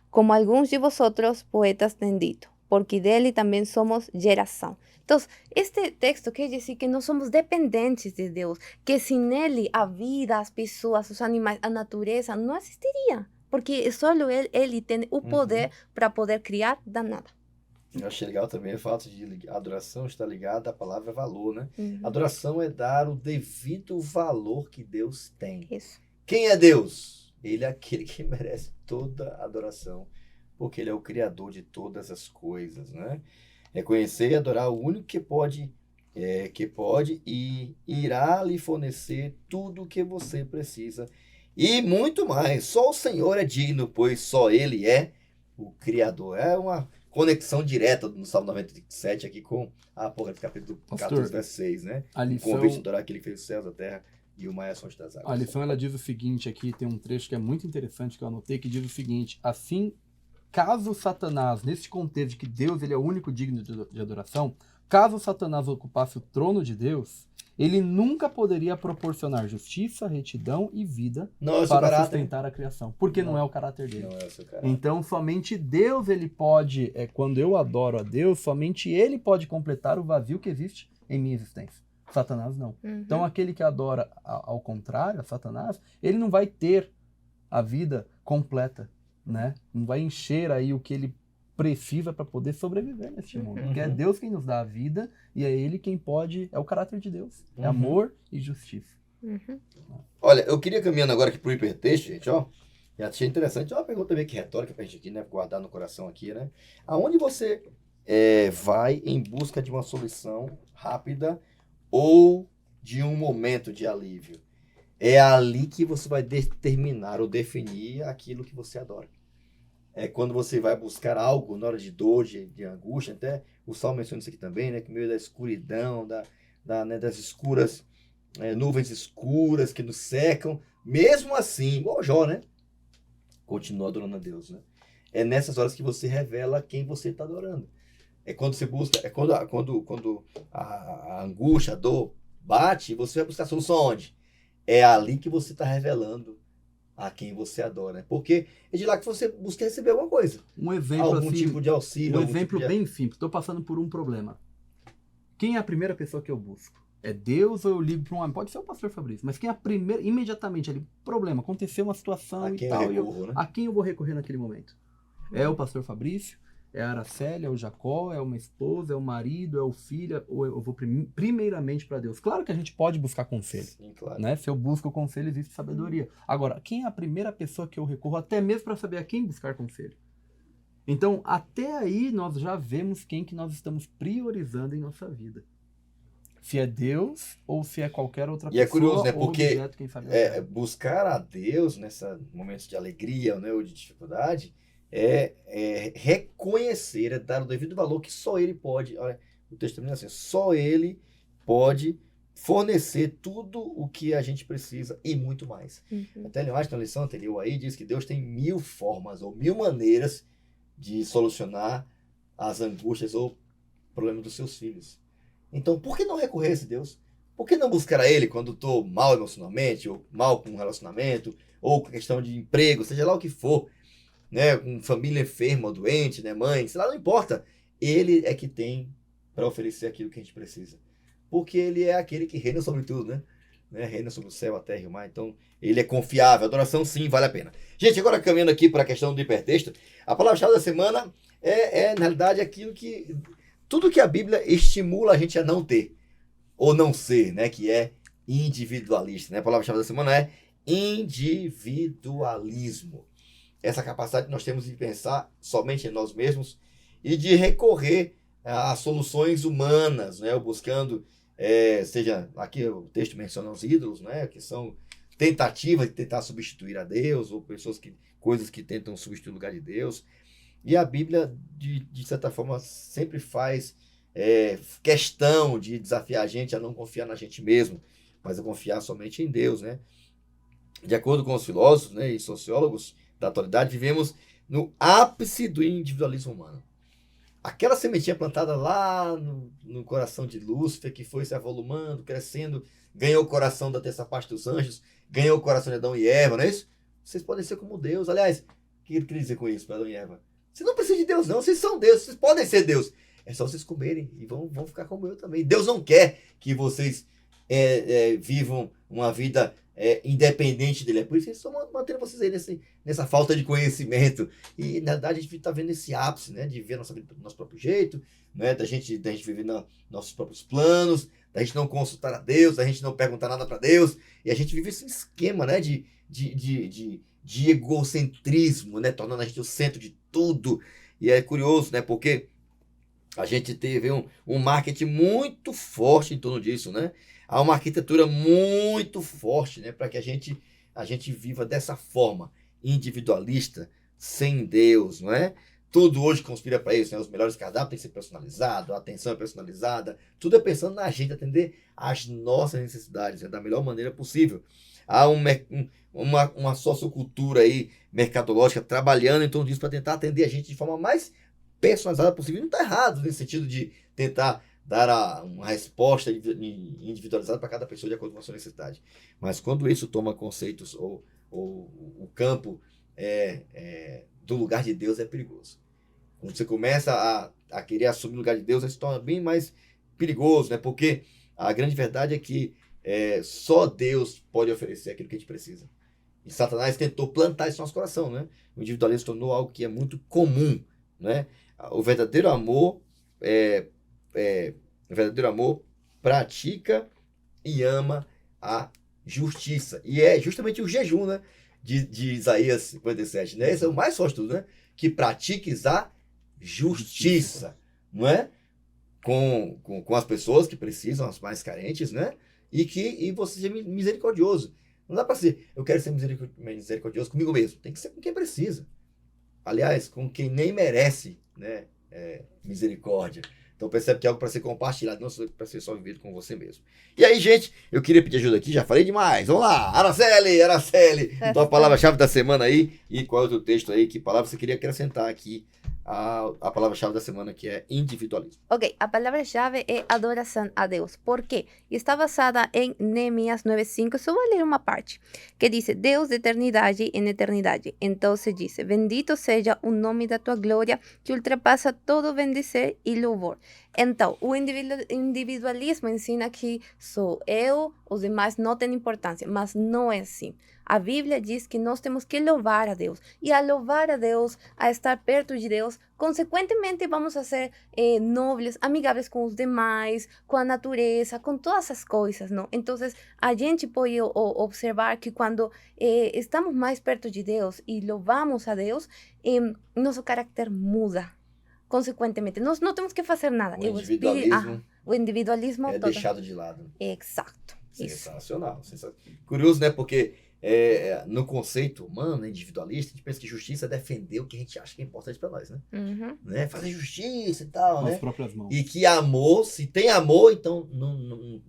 Speaker 2: Como alguns de vosotros poetas têm dito, porque dele também somos geração. Então, este texto quer dizer que nós somos dependentes de Deus, que sem ele a vida, as pessoas, os animais, a natureza não existiria, porque só ele tem o poder para poder criar da nada.
Speaker 1: Eu achei legal também o fato de adoração estar ligada à palavra valor, né? Adoração é dar o devido valor que Deus tem.
Speaker 2: Isso.
Speaker 1: Quem é Deus? Ele é aquele que merece toda adoração, porque ele é o criador de todas as coisas, né? Reconhecer e adorar o único que pode e irá lhe fornecer tudo o que você precisa e muito mais. Só o Senhor é digno, pois só Ele é o Criador. É uma conexão direta no Salmo 97 aqui com a Apocalipse capítulo 14, verso 6, né? O convite de adorar aquele que fez os céus, a terra e o mar e as fontes das águas.
Speaker 4: A lição ela diz o seguinte aqui, tem um trecho que é muito interessante que eu anotei, que diz o seguinte: assim, caso Satanás, nesse contexto de que Deus ele é o único digno de adoração, caso Satanás ocupasse o trono de Deus, ele nunca poderia proporcionar justiça, retidão e vida para sustentar a criação, porque não é o caráter dele.
Speaker 1: Não é o seu caráter.
Speaker 4: Então, somente Deus, ele pode, quando eu adoro a Deus, somente ele pode completar o vazio que existe em minha existência. Satanás não. Então, aquele que adora ao contrário, a Satanás, ele não vai ter a vida completa, né? Não vai encher aí o que ele precisa para poder sobreviver neste mundo. Porque é Deus quem nos dá a vida e é Ele quem pode, é o caráter de Deus. É amor e justiça.
Speaker 1: Olha, eu queria caminhando agora aqui pro hipertexto, gente, ó. E achei interessante, uma pergunta meio que retórica pra gente aqui, né? Guardar no coração aqui, né? Aonde você vai em busca de uma solução rápida ou de um momento de alívio? É ali que você vai determinar ou definir aquilo que você adora. É quando você vai buscar algo na hora de dor, de angústia, até o Salmo menciona isso aqui também, né? Que no meio da escuridão, das escuras, nuvens escuras que nos secam, mesmo assim, igual Jó, né? Continua adorando a Deus, né? É nessas horas que você revela quem você está adorando. É quando você busca, quando a angústia, a dor bate, você vai buscar a solução onde? É ali que você está revelando a quem você adora, né? Porque é de lá que você busca receber alguma coisa.
Speaker 4: Um exemplo
Speaker 1: Algum
Speaker 4: assim,
Speaker 1: tipo de auxílio.
Speaker 4: um
Speaker 1: algum
Speaker 4: exemplo
Speaker 1: tipo de...
Speaker 4: bem simples. Estou passando por um problema. Quem é a primeira pessoa que eu busco? É Deus ou eu ligo para um homem? Pode ser o pastor Fabrício, mas quem é a primeira, imediatamente ali, problema, aconteceu uma situação
Speaker 1: A
Speaker 4: e
Speaker 1: quem
Speaker 4: tal,
Speaker 1: eu recorro, né?
Speaker 4: a quem eu vou recorrer naquele momento? É o pastor Fabrício? É a Araceli? É o Jacó? É uma esposa? É o marido? É o filho? Ou eu vou primeiramente para Deus? Claro que a gente pode buscar conselho.
Speaker 1: Sim, claro.
Speaker 4: Né? Se eu busco o conselho, existe sabedoria. Agora, quem é a primeira pessoa que eu recorro, até mesmo para saber a quem buscar conselho? Então, até aí, nós já vemos quem que nós estamos priorizando em nossa vida. Se é Deus ou se é qualquer outra
Speaker 1: E
Speaker 4: pessoa
Speaker 1: é curioso, né?
Speaker 4: ou
Speaker 1: Porque
Speaker 4: objeto, quem sabe.
Speaker 1: buscar a Deus nesses momentos de alegria, né, ou de dificuldade é reconhecer, é dar o devido valor que só Ele pode. Olha, o texto termina assim: só Ele pode fornecer tudo o que a gente precisa e muito mais. Até Ellen White, na lição anterior aí, diz que Deus tem 1000 formas ou 1000 maneiras de solucionar as angústias ou problemas dos seus filhos. Então, por que não recorrer a esse Deus? Por que não buscar a Ele quando estou mal emocionalmente, ou mal com um relacionamento, ou com questão de emprego, seja lá o que for, né? Com família enferma, ou doente, né? Mãe, sei lá, não importa. Ele é que tem para oferecer aquilo que a gente precisa. Porque Ele é aquele que reina sobre tudo, né? Reina sobre o céu, a terra e o mar. Então, Ele é confiável. Adoração, sim, vale a pena. Gente, agora caminhando aqui para a questão do hipertexto, a palavra-chave da semana na realidade, aquilo que... Tudo que a Bíblia estimula a gente a não ter, ou não ser, né? Que é individualista, né? A palavra-chave da semana é individualismo. Essa capacidade que nós temos de pensar somente em nós mesmos e de recorrer a soluções humanas, né? Buscando, seja, aqui o texto menciona os ídolos, né? Que são tentativas de tentar substituir a Deus, ou coisas que tentam substituir o lugar de Deus. E a Bíblia, de certa forma, sempre faz questão de desafiar a gente a não confiar na gente mesmo, mas a confiar somente em Deus, né? De acordo com os filósofos, né, e sociólogos da atualidade, vivemos no ápice do individualismo humano. Aquela sementinha plantada lá no coração de Lúcifer, que foi se avolumando, crescendo, ganhou o coração da terça parte dos anjos, ganhou o coração de Adão e Eva, não é isso? Vocês podem ser como Deus. Aliás, o que ele queria dizer com isso para Adão e Eva? Você não precisa de Deus, não. Vocês são Deus. Vocês podem ser Deus. É só vocês comerem e vão ficar como eu também. Deus não quer que vocês vivam uma vida independente dele. É por isso que eles estão mantendo vocês aí nessa falta de conhecimento. E, na verdade, a gente está vendo esse ápice, né? De viver a nossa vida do nosso próprio jeito, né? Da gente viver nossos próprios planos, da gente não consultar a Deus, da gente não perguntar nada para Deus. E a gente vive esse esquema, né? De egocentrismo, né? Tornando a gente o centro de tudo. E é curioso, né? Porque a gente teve um marketing muito forte em torno disso, né? Há uma arquitetura muito forte, né? Para que a gente viva dessa forma, individualista, sem Deus, não é? Tudo hoje conspira para isso, né? Os melhores cardápios têm que ser personalizados, a atenção é personalizada, tudo é pensando na gente, atender às nossas necessidades, né? Da melhor maneira possível. Há uma sociocultura aí, mercadológica, trabalhando em torno disso para tentar atender a gente de forma mais personalizada possível. Não está errado nesse sentido de tentar dar uma resposta individualizada para cada pessoa de acordo com a sua necessidade. Mas quando isso toma conceitos ou o campo do lugar de Deus, é perigoso. Quando você começa a querer assumir o lugar de Deus, isso se torna bem mais perigoso, né? Porque a grande verdade é que só Deus pode oferecer aquilo que a gente precisa. E Satanás tentou plantar isso no nosso coração, né? O individualismo se tornou algo que é muito comum, né? O verdadeiro amor pratica e ama a justiça. E é justamente o jejum, né? De Isaías 57, né? Esse é o mais forte de tudo, né? Que pratiques a justiça, não é? Com as pessoas que precisam, as mais carentes, né? E você ser misericordioso. Não dá para ser, eu quero ser misericordioso comigo mesmo. Tem que ser com quem precisa. Aliás, com quem nem merece, né? Misericórdia. Então percebe que é algo para ser compartilhado, não para ser só vivido com você mesmo. E aí, gente, eu queria pedir ajuda aqui, já falei demais. Vamos lá, Araceli, tua palavra-chave da semana aí. E qual é o teu texto aí? Que palavra você queria acrescentar aqui a palavra-chave da semana, que é individualismo.
Speaker 2: Ok, a palavra-chave é adoração a Deus. Por quê? Está basada em Neemias 9:5. Só vou ler uma parte, que diz: Deus de eternidade em eternidade. Então se diz: bendito seja o nome da tua glória, que ultrapassa todo bendizer e louvor. Então, o individualismo ensina que sou eu, os demais não têm importância, mas não é assim. A Bíblia diz que nós temos que louvar a Deus. E a louvar a Deus, a estar perto de Deus, consequentemente vamos a ser nobres, amigáveis com os demais, com a natureza, com todas as coisas, não? Então, a gente pode observar que quando estamos mais perto de Deus e louvamos a Deus, nosso caráter muda. Consequentemente, nós não temos que fazer nada.
Speaker 1: O individualismo
Speaker 2: o
Speaker 1: é
Speaker 2: todo.
Speaker 1: deixado de lado.
Speaker 2: Exato.
Speaker 1: Sensacional. Curioso, né? Porque no conceito humano, individualista, a gente pensa que justiça é defender o que a gente acha que é importante para nós, né?
Speaker 2: Uhum.
Speaker 1: Né? Fazer justiça e tal,
Speaker 4: Com
Speaker 1: né?
Speaker 4: as próprias mãos.
Speaker 1: E que amor, se tem amor, então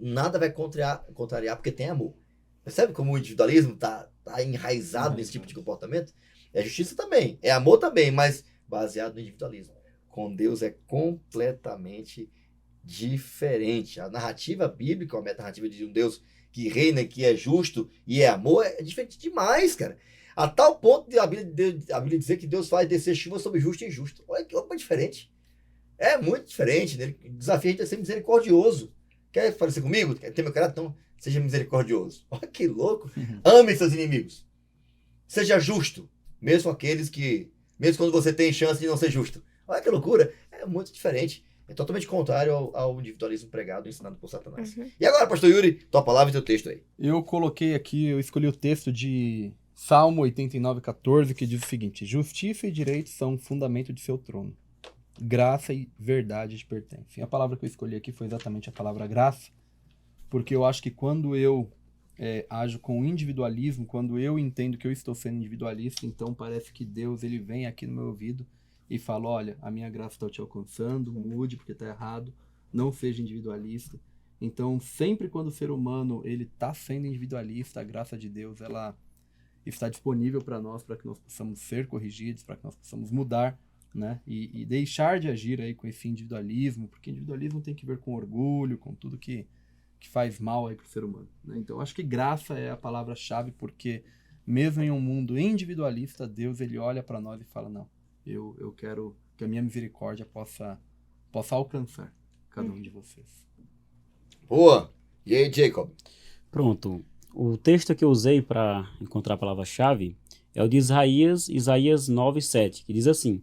Speaker 1: nada vai contrariar porque tem amor. Percebe como o individualismo tá enraizado nesse tipo de comportamento? É justiça também, é amor também, mas baseado no individualismo. Com Deus é completamente diferente. A narrativa bíblica, a meta-narrativa de um Deus que reina, que é justo e é amor, é diferente demais, cara. A tal ponto de a Bíblia dizer que Deus faz descer chuva sobre justo e injusto. Olha que louco diferente. É muito diferente, né? Ele desafia a gente a ser misericordioso. Quer parecer comigo? Quer ter meu caráter? Então, seja misericordioso. Olha que louco. Ame seus inimigos. Seja justo. Mesmo quando você tem chance de não ser justo. Olha que loucura. É muito diferente. É totalmente contrário ao individualismo pregado e ensinado por Satanás.
Speaker 2: Uhum.
Speaker 1: E agora, pastor Yuri, tua palavra e teu texto aí.
Speaker 4: Eu coloquei aqui, eu escolhi o texto de Salmo 89:14, que diz o seguinte: justiça e direito são o fundamento de seu trono. Graça e verdade te pertencem. A palavra que eu escolhi aqui foi exatamente a palavra graça, porque eu acho que quando eu ajo com individualismo, quando eu entendo que eu estou sendo individualista, então parece que Deus ele vem aqui no meu ouvido e fala: olha, a minha graça está te alcançando, mude porque está errado, não seja individualista. Então, sempre quando o ser humano ele está sendo individualista, a graça de Deus ela está disponível para nós, para que nós possamos ser corrigidos, para que nós possamos mudar, né? E deixar de agir aí com esse individualismo, porque individualismo tem que ver com orgulho, com tudo que faz mal aí para o ser humano, né? Então, acho que graça é a palavra-chave, porque mesmo em um mundo individualista, Deus ele olha para nós e fala: não, eu quero que a minha misericórdia possa alcançar cada um de vocês.
Speaker 1: Boa! E aí, Jacob?
Speaker 3: Pronto. O texto que eu usei para encontrar a palavra-chave é o de Isaías 9:7, que diz assim: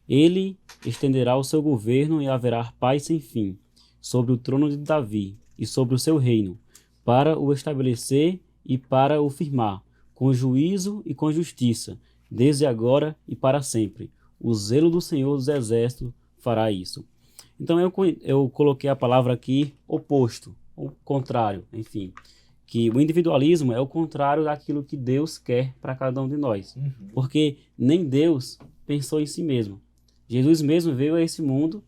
Speaker 3: Ele estenderá o seu governo e haverá paz sem fim sobre o trono de Davi e sobre o seu reino, para o estabelecer e para o firmar, com juízo e com justiça, desde agora e para sempre. O zelo do Senhor dos Exércitos fará isso. Então eu coloquei a palavra aqui oposto, o contrário, enfim. Que o individualismo é o contrário daquilo que Deus quer para cada um de nós.
Speaker 1: Uhum.
Speaker 3: Porque nem Deus pensou em si mesmo. Jesus mesmo veio a esse mundo,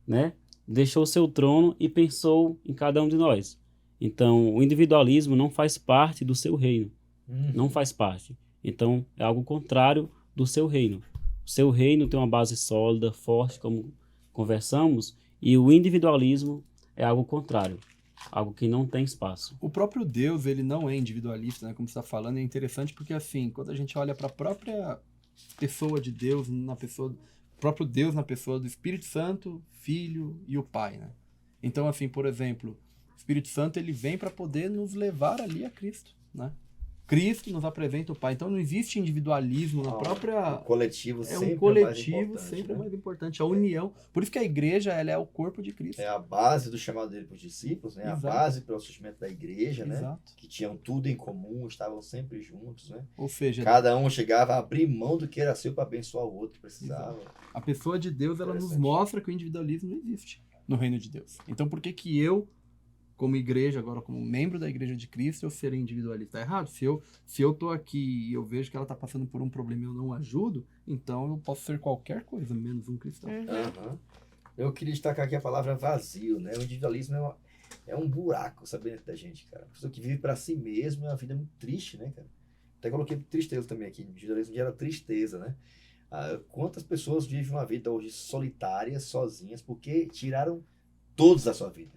Speaker 3: né? Deixou seu trono e pensou em cada um de nós. Então, o individualismo não faz parte do seu reino.
Speaker 1: Uhum.
Speaker 3: Não faz parte. Então, é algo contrário do seu reino. O seu reino tem uma base sólida, forte, como conversamos, e o individualismo é algo contrário. Algo que não tem espaço.
Speaker 4: O próprio Deus, ele não é individualista, né? Como você está falando, é interessante porque, assim, quando a gente olha para a própria pessoa de Deus, próprio Deus na pessoa do Espírito Santo, Filho e o Pai, né? Então, assim, por exemplo, o Espírito Santo, ele vem para poder nos levar ali a Cristo, né? Cristo nos apresenta o Pai. Então não existe individualismo na própria...
Speaker 1: O coletivo sempre
Speaker 4: é mais importante. A união. Por isso que a igreja ela é o corpo de Cristo.
Speaker 1: É a base do chamado dele para os discípulos, né?
Speaker 4: Exato.
Speaker 1: A base para o surgimento da igreja,
Speaker 4: Exato.
Speaker 1: né? Que tinham tudo em comum, estavam sempre juntos, né?
Speaker 4: Ou seja,
Speaker 1: cada um chegava a abrir mão do que era seu para abençoar o outro que precisava.
Speaker 4: A pessoa de Deus, ela nos mostra que o individualismo não existe no reino de Deus. Então por que eu, como igreja, agora como membro da igreja de Cristo, eu serei individualista? Tá errado? Se eu tô aqui e eu vejo que ela tá passando por um problema e eu não ajudo, então eu posso ser qualquer coisa, menos um cristão.
Speaker 1: Uhum. Eu queria destacar aqui a palavra vazio, né? O individualismo é um buraco, sabe, dentro da gente, cara. A pessoa que vive para si mesmo é uma vida muito triste, né, cara? Até coloquei tristeza também aqui. O individualismo gera tristeza, né? Quantas pessoas vivem uma vida hoje solitária, sozinhas, porque tiraram todos da sua vida,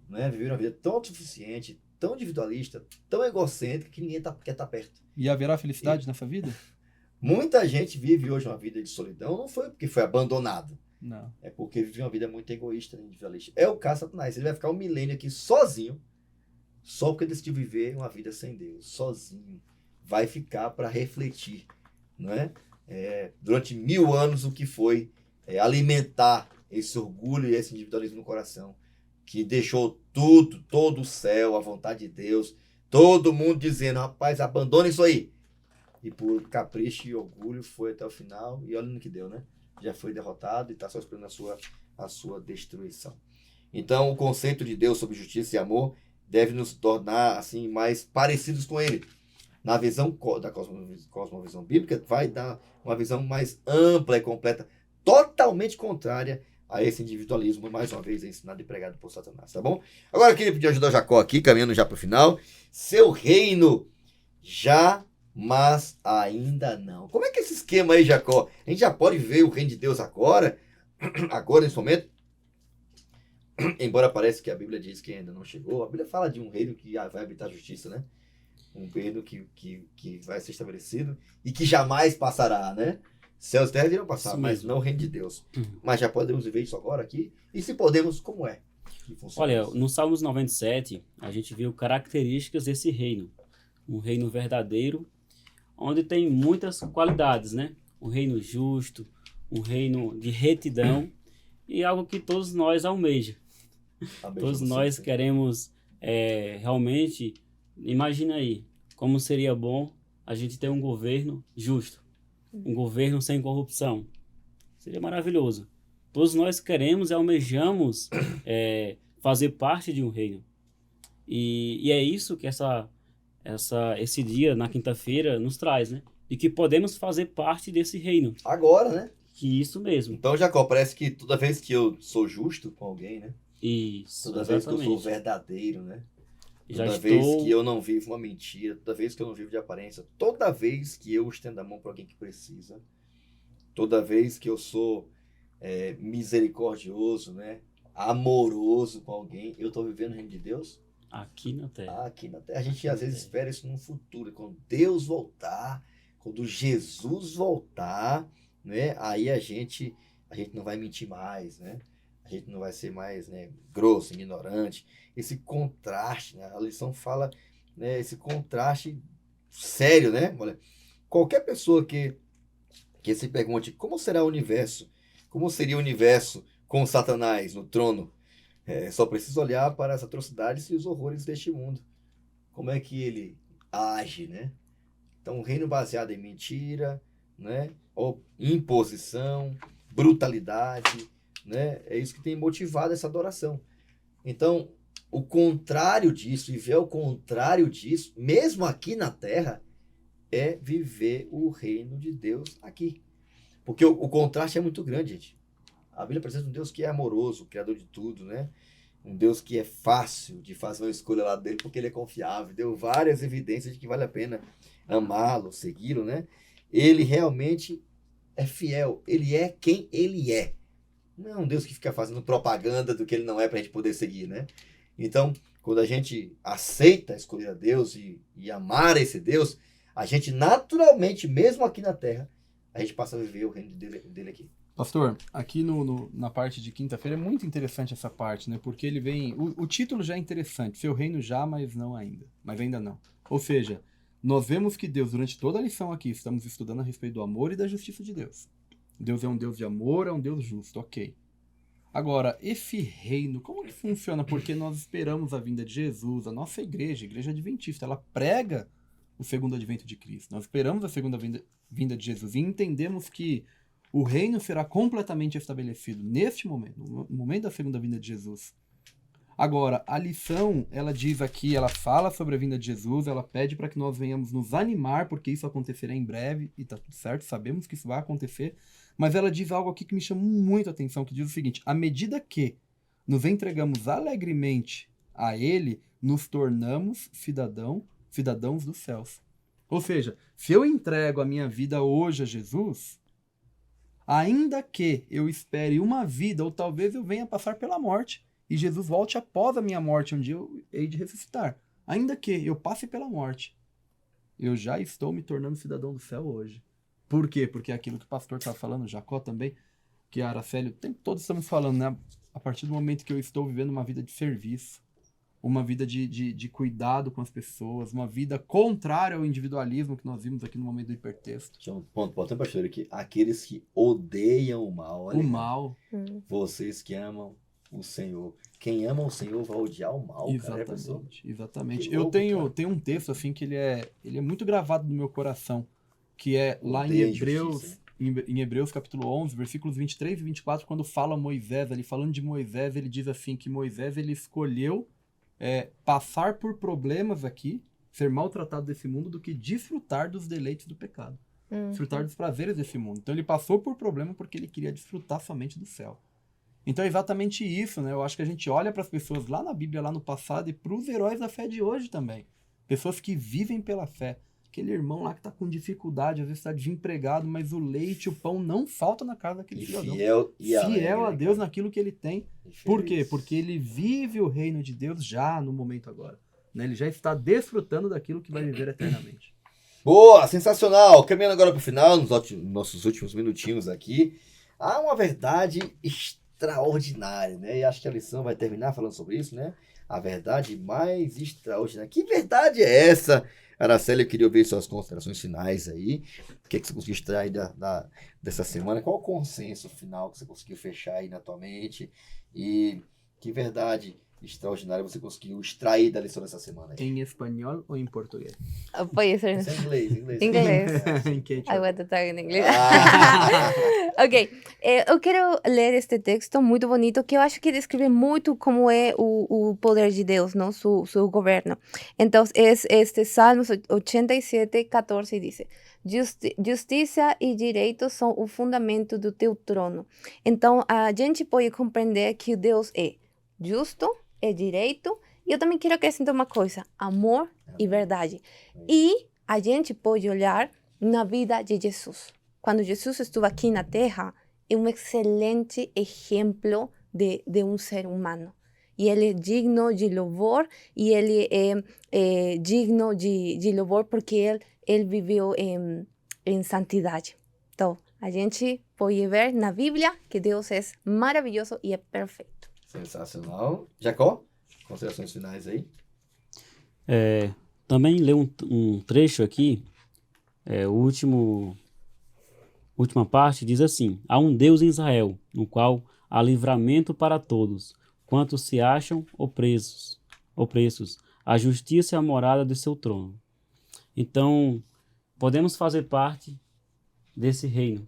Speaker 1: né? Viveram uma vida tão autossuficiente, tão individualista, tão egocêntrica, que ninguém quer estar perto.
Speaker 4: E haverá felicidade nessa vida?
Speaker 1: Muita gente vive hoje uma vida de solidão, não foi porque foi abandonado,
Speaker 4: Não.
Speaker 1: é porque vive uma vida muito egoísta, individualista. É o caso de Satanás. Ele vai ficar um milênio aqui sozinho, só porque decidiu viver uma vida sem Deus, sozinho. Vai ficar para refletir, não é? Durante 1000 anos o que foi alimentar esse orgulho e esse individualismo no coração, que deixou tudo, todo o céu, a vontade de Deus, todo mundo dizendo, rapaz, abandona isso aí. E por capricho e orgulho foi até o final, e olha no que deu, né? Já foi derrotado e está só esperando a sua destruição. Então, o conceito de Deus sobre justiça e amor deve nos tornar assim mais parecidos com ele. Na visão da cosmovisão bíblica, vai dar uma visão mais ampla e completa, totalmente contrária a esse individualismo, mais uma vez, ensinado e pregado por Satanás, tá bom? Agora eu queria pedir ajuda a Jacó aqui, caminhando já para o final. Seu reino já, mas ainda não. Como é que é esse esquema aí, Jacó? A gente já pode ver o reino de Deus agora, nesse momento? Embora pareça que a Bíblia diz que ainda não chegou, a Bíblia fala de um reino que vai habitar a justiça, né? Um reino que vai ser estabelecido e que jamais passará, né? Céus e terra irão passar, mas não o reino de Deus. Mas já podemos viver isso agora aqui? E se podemos, como é que funciona?
Speaker 3: Olha,
Speaker 1: isso?
Speaker 3: no Salmos 97, a gente viu características desse reino. Um reino verdadeiro, onde tem muitas qualidades, né? Um reino justo, um reino de retidão e algo que todos nós almejamos. Todos nós queremos realmente, imagina aí, como seria bom a gente ter um governo justo, um governo sem corrupção. Seria maravilhoso. Todos nós queremos e almejamos fazer parte de um reino. E é isso que esse dia, na quinta-feira, nos traz, né? E que podemos fazer parte desse reino.
Speaker 1: Agora, né?
Speaker 3: Que isso mesmo.
Speaker 1: Então, Jacó, parece que toda vez que eu sou justo com alguém, né?
Speaker 3: Isso,
Speaker 1: Toda vez que eu sou verdadeiro, né?
Speaker 3: Já
Speaker 1: Toda vez que eu não vivo uma mentira, toda vez que eu não vivo de aparência, toda vez que eu estendo a mão para alguém que precisa, toda vez que eu sou misericordioso, né? Amoroso com alguém, eu estou vivendo o reino de Deus?
Speaker 3: Aqui na Terra.
Speaker 1: Aqui na Terra. A gente às vezes espera isso num futuro, quando Deus voltar, quando Jesus voltar, né? Aí a gente não vai mentir mais, né? A gente não vai ser mais, né, grosso, ignorante. Esse contraste, né? A lição fala, né, esse contraste sério, né? Olha, qualquer pessoa que se pergunte como será o universo, como seria o universo com Satanás no trono, só precisa olhar para as atrocidades e os horrores deste mundo. Como é que ele age, né? Então, um reino baseado em mentira, né? Ou imposição, brutalidade, né? É isso que tem motivado essa adoração. Então, o contrário disso, viver o contrário disso, mesmo aqui na Terra, é viver o reino de Deus aqui. Porque o contraste é muito grande, gente. A Bíblia apresenta um Deus que é amoroso, criador de tudo, né? Um Deus que é fácil de fazer uma escolha lá dele porque ele é confiável. Deu várias evidências de que vale a pena amá-lo, segui-lo, né? Ele realmente é fiel. Ele é quem ele é. Não é um Deus que fica fazendo propaganda do que ele não é para a gente poder seguir, né? Então, quando a gente aceita escolher a Deus e amar esse Deus, a gente naturalmente, mesmo aqui na Terra, a gente passa a viver o reino dele aqui.
Speaker 4: Pastor, aqui na parte de quinta-feira é muito interessante essa parte, né? Porque ele vem... O título já é interessante. Seu reino já, mas não ainda. Mas ainda não. Ou seja, nós vemos que Deus, durante toda a lição aqui, estamos estudando a respeito do amor e da justiça de Deus. Deus é um Deus de amor, é um Deus justo, ok. Agora, esse reino, como que funciona? Porque nós esperamos a vinda de Jesus, a nossa igreja, a igreja adventista, ela prega o segundo advento de Cristo. Nós esperamos a segunda vinda de Jesus e entendemos que o reino será completamente estabelecido neste momento, no momento da segunda vinda de Jesus. Agora, a lição, ela diz aqui, ela fala sobre a vinda de Jesus, ela pede para que nós venhamos nos animar, porque isso acontecerá em breve, e tá tudo certo, sabemos que isso vai acontecer, mas ela diz algo aqui que me chama muito a atenção, que diz o seguinte: à medida que nos entregamos alegremente a Ele, nos tornamos cidadãos dos céus. Ou seja, se eu entrego a minha vida hoje a Jesus, ainda que eu espere uma vida, ou talvez eu venha passar pela morte, e Jesus volte após a minha morte, um dia eu hei de ressuscitar. Ainda que eu passe pela morte, eu já estou me tornando cidadão do céu hoje. Por quê? Porque é aquilo que o pastor estava falando, Jacó também, que a Araceli, o tempo todo estamos falando, né? A partir do momento que eu estou vivendo uma vida de serviço, uma vida de cuidado com as pessoas, uma vida contrária ao individualismo que nós vimos aqui no momento do hipertexto.
Speaker 1: Tinha um ponto importante, pastor, aqui. Aqueles que odeiam o mal. Olha
Speaker 4: O
Speaker 1: aí.
Speaker 4: mal.
Speaker 1: Vocês que amam o Senhor. Quem ama o Senhor vai odiar o mal, cara.
Speaker 4: Exatamente.
Speaker 1: Que
Speaker 4: Eu
Speaker 1: louco,
Speaker 4: tenho
Speaker 1: cara.
Speaker 4: um texto assim que ele é muito gravado no meu coração, que é lá em
Speaker 1: Odeia a
Speaker 4: Hebreus,
Speaker 1: injustiça,
Speaker 4: em Hebreus capítulo 11, versículos 23 e 24, quando fala Moisés, ali falando de Moisés, ele diz assim que Moisés ele escolheu passar por problemas aqui, ser maltratado desse mundo, do que desfrutar dos deleites do pecado. Desfrutar dos prazeres desse mundo. Então ele passou por problema porque ele queria desfrutar somente do céu. Então é exatamente isso, né? Eu acho que a gente olha para as pessoas lá na Bíblia, lá no passado, e para os heróis da fé de hoje também. Pessoas que vivem pela fé. Aquele irmão lá que está com dificuldade, às vezes está desempregado, mas o leite, o pão não falta na casa daquele
Speaker 1: E
Speaker 4: cidadão.
Speaker 1: fiel, e
Speaker 4: Fiel a
Speaker 1: alegre,
Speaker 4: Deus
Speaker 1: cara.
Speaker 4: naquilo que ele tem.
Speaker 1: E
Speaker 4: Por quê?
Speaker 1: feliz.
Speaker 4: Porque ele vive o reino de Deus já no momento agora. Né? Ele já está desfrutando daquilo que vai viver eternamente.
Speaker 1: Boa, sensacional. Caminhando agora para o final, nossos últimos minutinhos aqui. Há uma verdade extraordinária, né? E acho que a lição vai terminar falando sobre isso, né? A verdade mais extraordinária. Que verdade é essa? Araceli, eu queria ouvir suas considerações finais aí. O que você conseguiu extrair dessa semana? Qual o consenso final que você conseguiu fechar aí na tua mente? E que verdade extraordinária você conseguiu extrair da lição dessa semana aí?
Speaker 4: Em espanhol ou em português?
Speaker 2: Puede ser
Speaker 1: Isso é inglês.
Speaker 2: Inglês.
Speaker 4: Em quechua.
Speaker 2: I want to talk in English.
Speaker 1: Ah.
Speaker 2: Ok, eu quero ler este texto muito bonito que eu acho que descreve muito como é o poder de Deus, não? Su governo. Então, este Salmos 87, 14 diz: Justiça e direito são o fundamento do teu trono. Então, a gente pode compreender que Deus é justo, é direito, e eu também quero acrescentar uma coisa: amor e verdade. E a gente pode olhar na vida de Jesus. Quando Jesus esteve aqui na Terra, é um excelente exemplo de um ser humano. E ele é digno de louvor, e ele é digno de louvor porque ele viveu em santidade. Então, a gente pode ver na Bíblia que Deus é maravilhoso e é perfeito.
Speaker 1: Sensacional. Jacó, considerações finais aí?
Speaker 3: Também ler um trecho aqui, última parte diz assim: há um Deus em Israel, no qual há livramento para todos, quantos se acham opressos. A justiça é a morada de seu trono. Então, podemos fazer parte desse reino.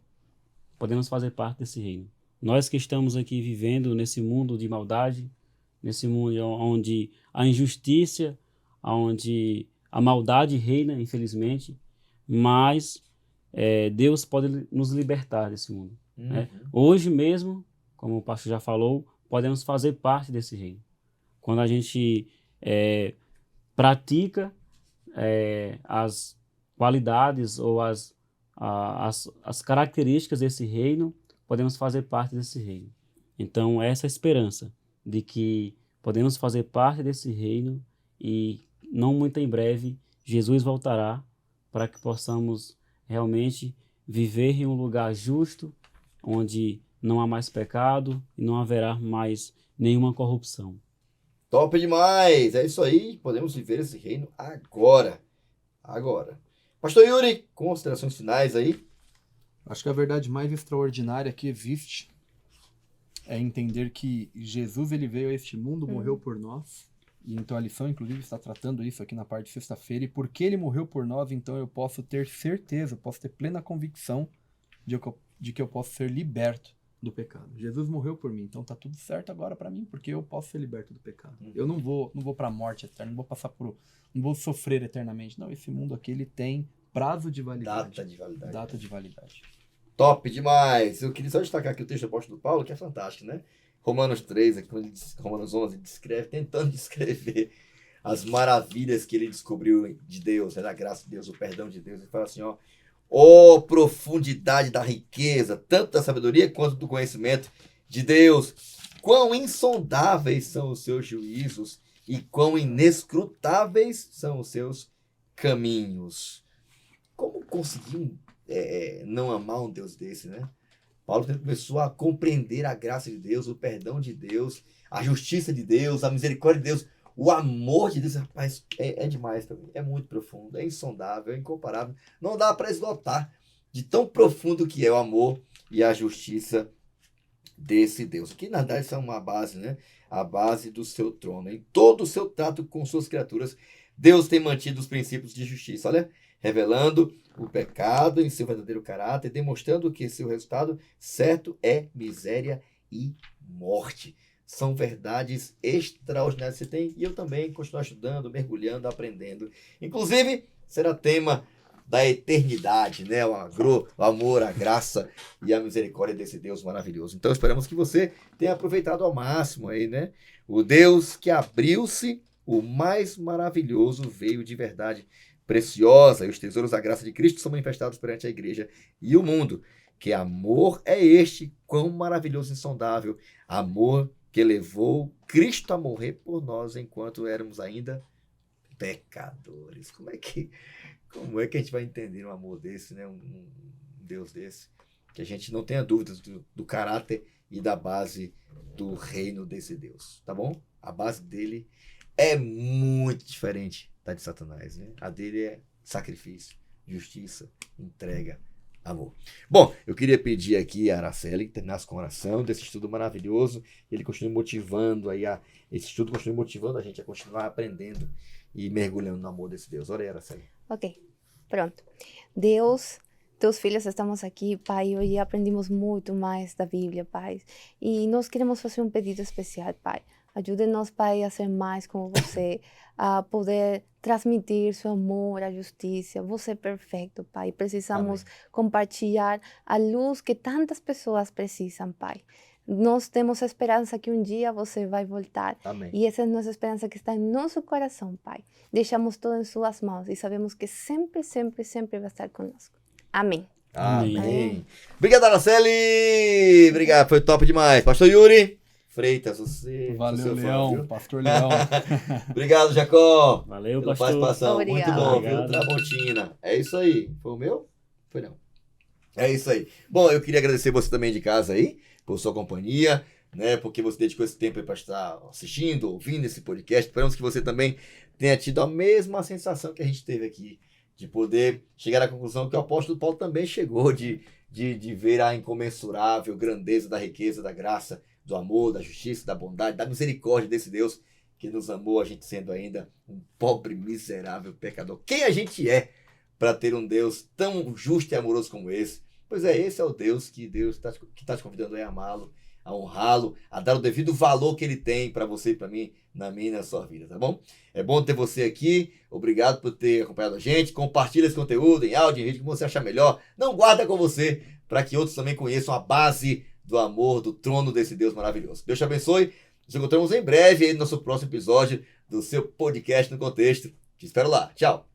Speaker 3: Nós que estamos aqui vivendo nesse mundo de maldade, nesse mundo onde a injustiça, onde a maldade reina, infelizmente, mas Deus pode nos libertar desse mundo. Né? Hoje mesmo, como o pastor já falou, podemos fazer parte desse reino. Quando a gente pratica as qualidades ou as características desse reino, podemos fazer parte desse reino. Então, essa é a esperança de que podemos fazer parte desse reino e não muito em breve Jesus voltará para que possamos realmente viver em um lugar justo, onde não há mais pecado e não haverá mais nenhuma corrupção.
Speaker 1: Top demais! É isso aí, podemos viver esse reino agora. Pastor Yuri, considerações finais aí?
Speaker 4: Acho que a verdade mais extraordinária que existe é entender que Jesus ele veio a este mundo, morreu por nós. E então a lição, inclusive, está tratando isso aqui na parte de sexta-feira. E porque ele morreu por nós, então eu posso ter certeza, posso ter plena convicção de que eu posso ser liberto do pecado. Jesus morreu por mim, então tá tudo certo agora para mim, porque eu posso ser liberto do pecado. Eu não vou para a morte eterna, não vou sofrer eternamente. Não, esse mundo aqui ele tem prazo de validade. Data de validade.
Speaker 1: Top demais! Eu queria só destacar aqui o texto do apóstolo Paulo, que é fantástico, né? Romanos 3, aqui, Romanos 11, tentando descrever as maravilhas que ele descobriu de Deus, da graça de Deus, o perdão de Deus. Ele fala assim, ó, Ó profundidade da riqueza, tanto da sabedoria quanto do conhecimento de Deus. Quão insondáveis são os seus juízos e quão inescrutáveis são os seus caminhos. Como conseguir não amar um Deus desse, né? Paulo começou a compreender a graça de Deus, o perdão de Deus, a justiça de Deus, a misericórdia de Deus, o amor de Deus. Rapaz, é demais para mim. É muito profundo, é insondável, é incomparável. Não dá para esgotar de tão profundo que é o amor e a justiça desse Deus. Que na verdade isso é uma base, né? A base do seu trono. Em todo o seu trato com suas criaturas, Deus tem mantido os princípios de justiça. Olha, revelando o pecado em seu verdadeiro caráter, demonstrando que seu resultado certo é miséria e morte. São verdades extraordinárias que você tem, e eu também continuo estudando, mergulhando, aprendendo. Inclusive, será tema da eternidade, né? O amor, a graça e a misericórdia desse Deus maravilhoso. Então, esperamos que você tenha aproveitado ao máximo aí, né? O Deus que abriu-se, o mais maravilhoso, veio de verdade preciosa, e os tesouros da graça de Cristo são manifestados perante a igreja e o mundo. Que amor é este, quão maravilhoso e insondável, amor que levou Cristo a morrer por nós enquanto éramos ainda pecadores. Como é que a gente vai entender um amor desse, né? Um Deus desse? Que a gente não tenha dúvidas do caráter e da base do reino desse Deus, tá bom? A base dele é muito diferente da de Satanás, né? A dele é sacrifício, justiça, entrega, amor. Bom, eu queria pedir aqui a Araceli que terminasse com oração desse estudo maravilhoso. Ele continue motivando aí esse estudo continue motivando a gente a continuar aprendendo e mergulhando no amor desse Deus. Ora aí, Araceli.
Speaker 2: Ok, pronto. Deus, teus filhos estamos aqui, Pai. Hoje aprendemos muito mais da Bíblia, Pai. E nós queremos fazer um pedido especial, Pai. Ajude-nos, Pai, a ser mais como você, a poder transmitir seu amor, a justiça. Você é perfeito, Pai. Precisamos compartilhar a luz que tantas pessoas precisam, Pai. Nós temos a esperança que um dia você vai voltar.
Speaker 1: Amém.
Speaker 2: E essa é a nossa esperança que está em nosso coração, Pai. Deixamos tudo em suas mãos e sabemos que sempre, sempre, sempre vai estar conosco. Amém.
Speaker 1: Amém. Obrigado, Araceli. Obrigado, foi top demais. Pastor Yuri Freitas, você.
Speaker 4: Valeu,
Speaker 1: fã,
Speaker 4: Leão,
Speaker 1: viu?
Speaker 4: Pastor Leão.
Speaker 1: Obrigado, Jacó.
Speaker 3: Valeu,
Speaker 1: Pela
Speaker 3: pastor.
Speaker 1: participação. Muito
Speaker 2: Obrigado.
Speaker 1: bom, viu?
Speaker 3: Obrigado.
Speaker 1: Tramontina. É isso aí. Foi o meu? Foi não. É isso aí. Bom, eu queria agradecer você também de casa aí, por sua companhia, né? Porque você dedicou esse tempo aí para estar assistindo, ouvindo esse podcast. Esperamos que você também tenha tido a mesma sensação que a gente teve aqui, de poder chegar à conclusão que o apóstolo Paulo também chegou, de ver a incomensurável grandeza da riqueza, da graça, do amor, da justiça, da bondade, da misericórdia desse Deus que nos amou, a gente sendo ainda um pobre, miserável pecador. Quem a gente é para ter um Deus tão justo e amoroso como esse? Pois é, esse é o Deus que está te convidando a amá-lo, a honrá-lo, a dar o devido valor que ele tem para você e para mim, na minha e na sua vida, tá bom? É bom ter você aqui, obrigado por ter acompanhado a gente, compartilha esse conteúdo em áudio, em vídeo, como você achar melhor, não guarda com você, para que outros também conheçam a base do amor, do trono desse Deus maravilhoso. Deus te abençoe, nos encontramos em breve aí no nosso próximo episódio do seu podcast No Contexto. Te espero lá, tchau!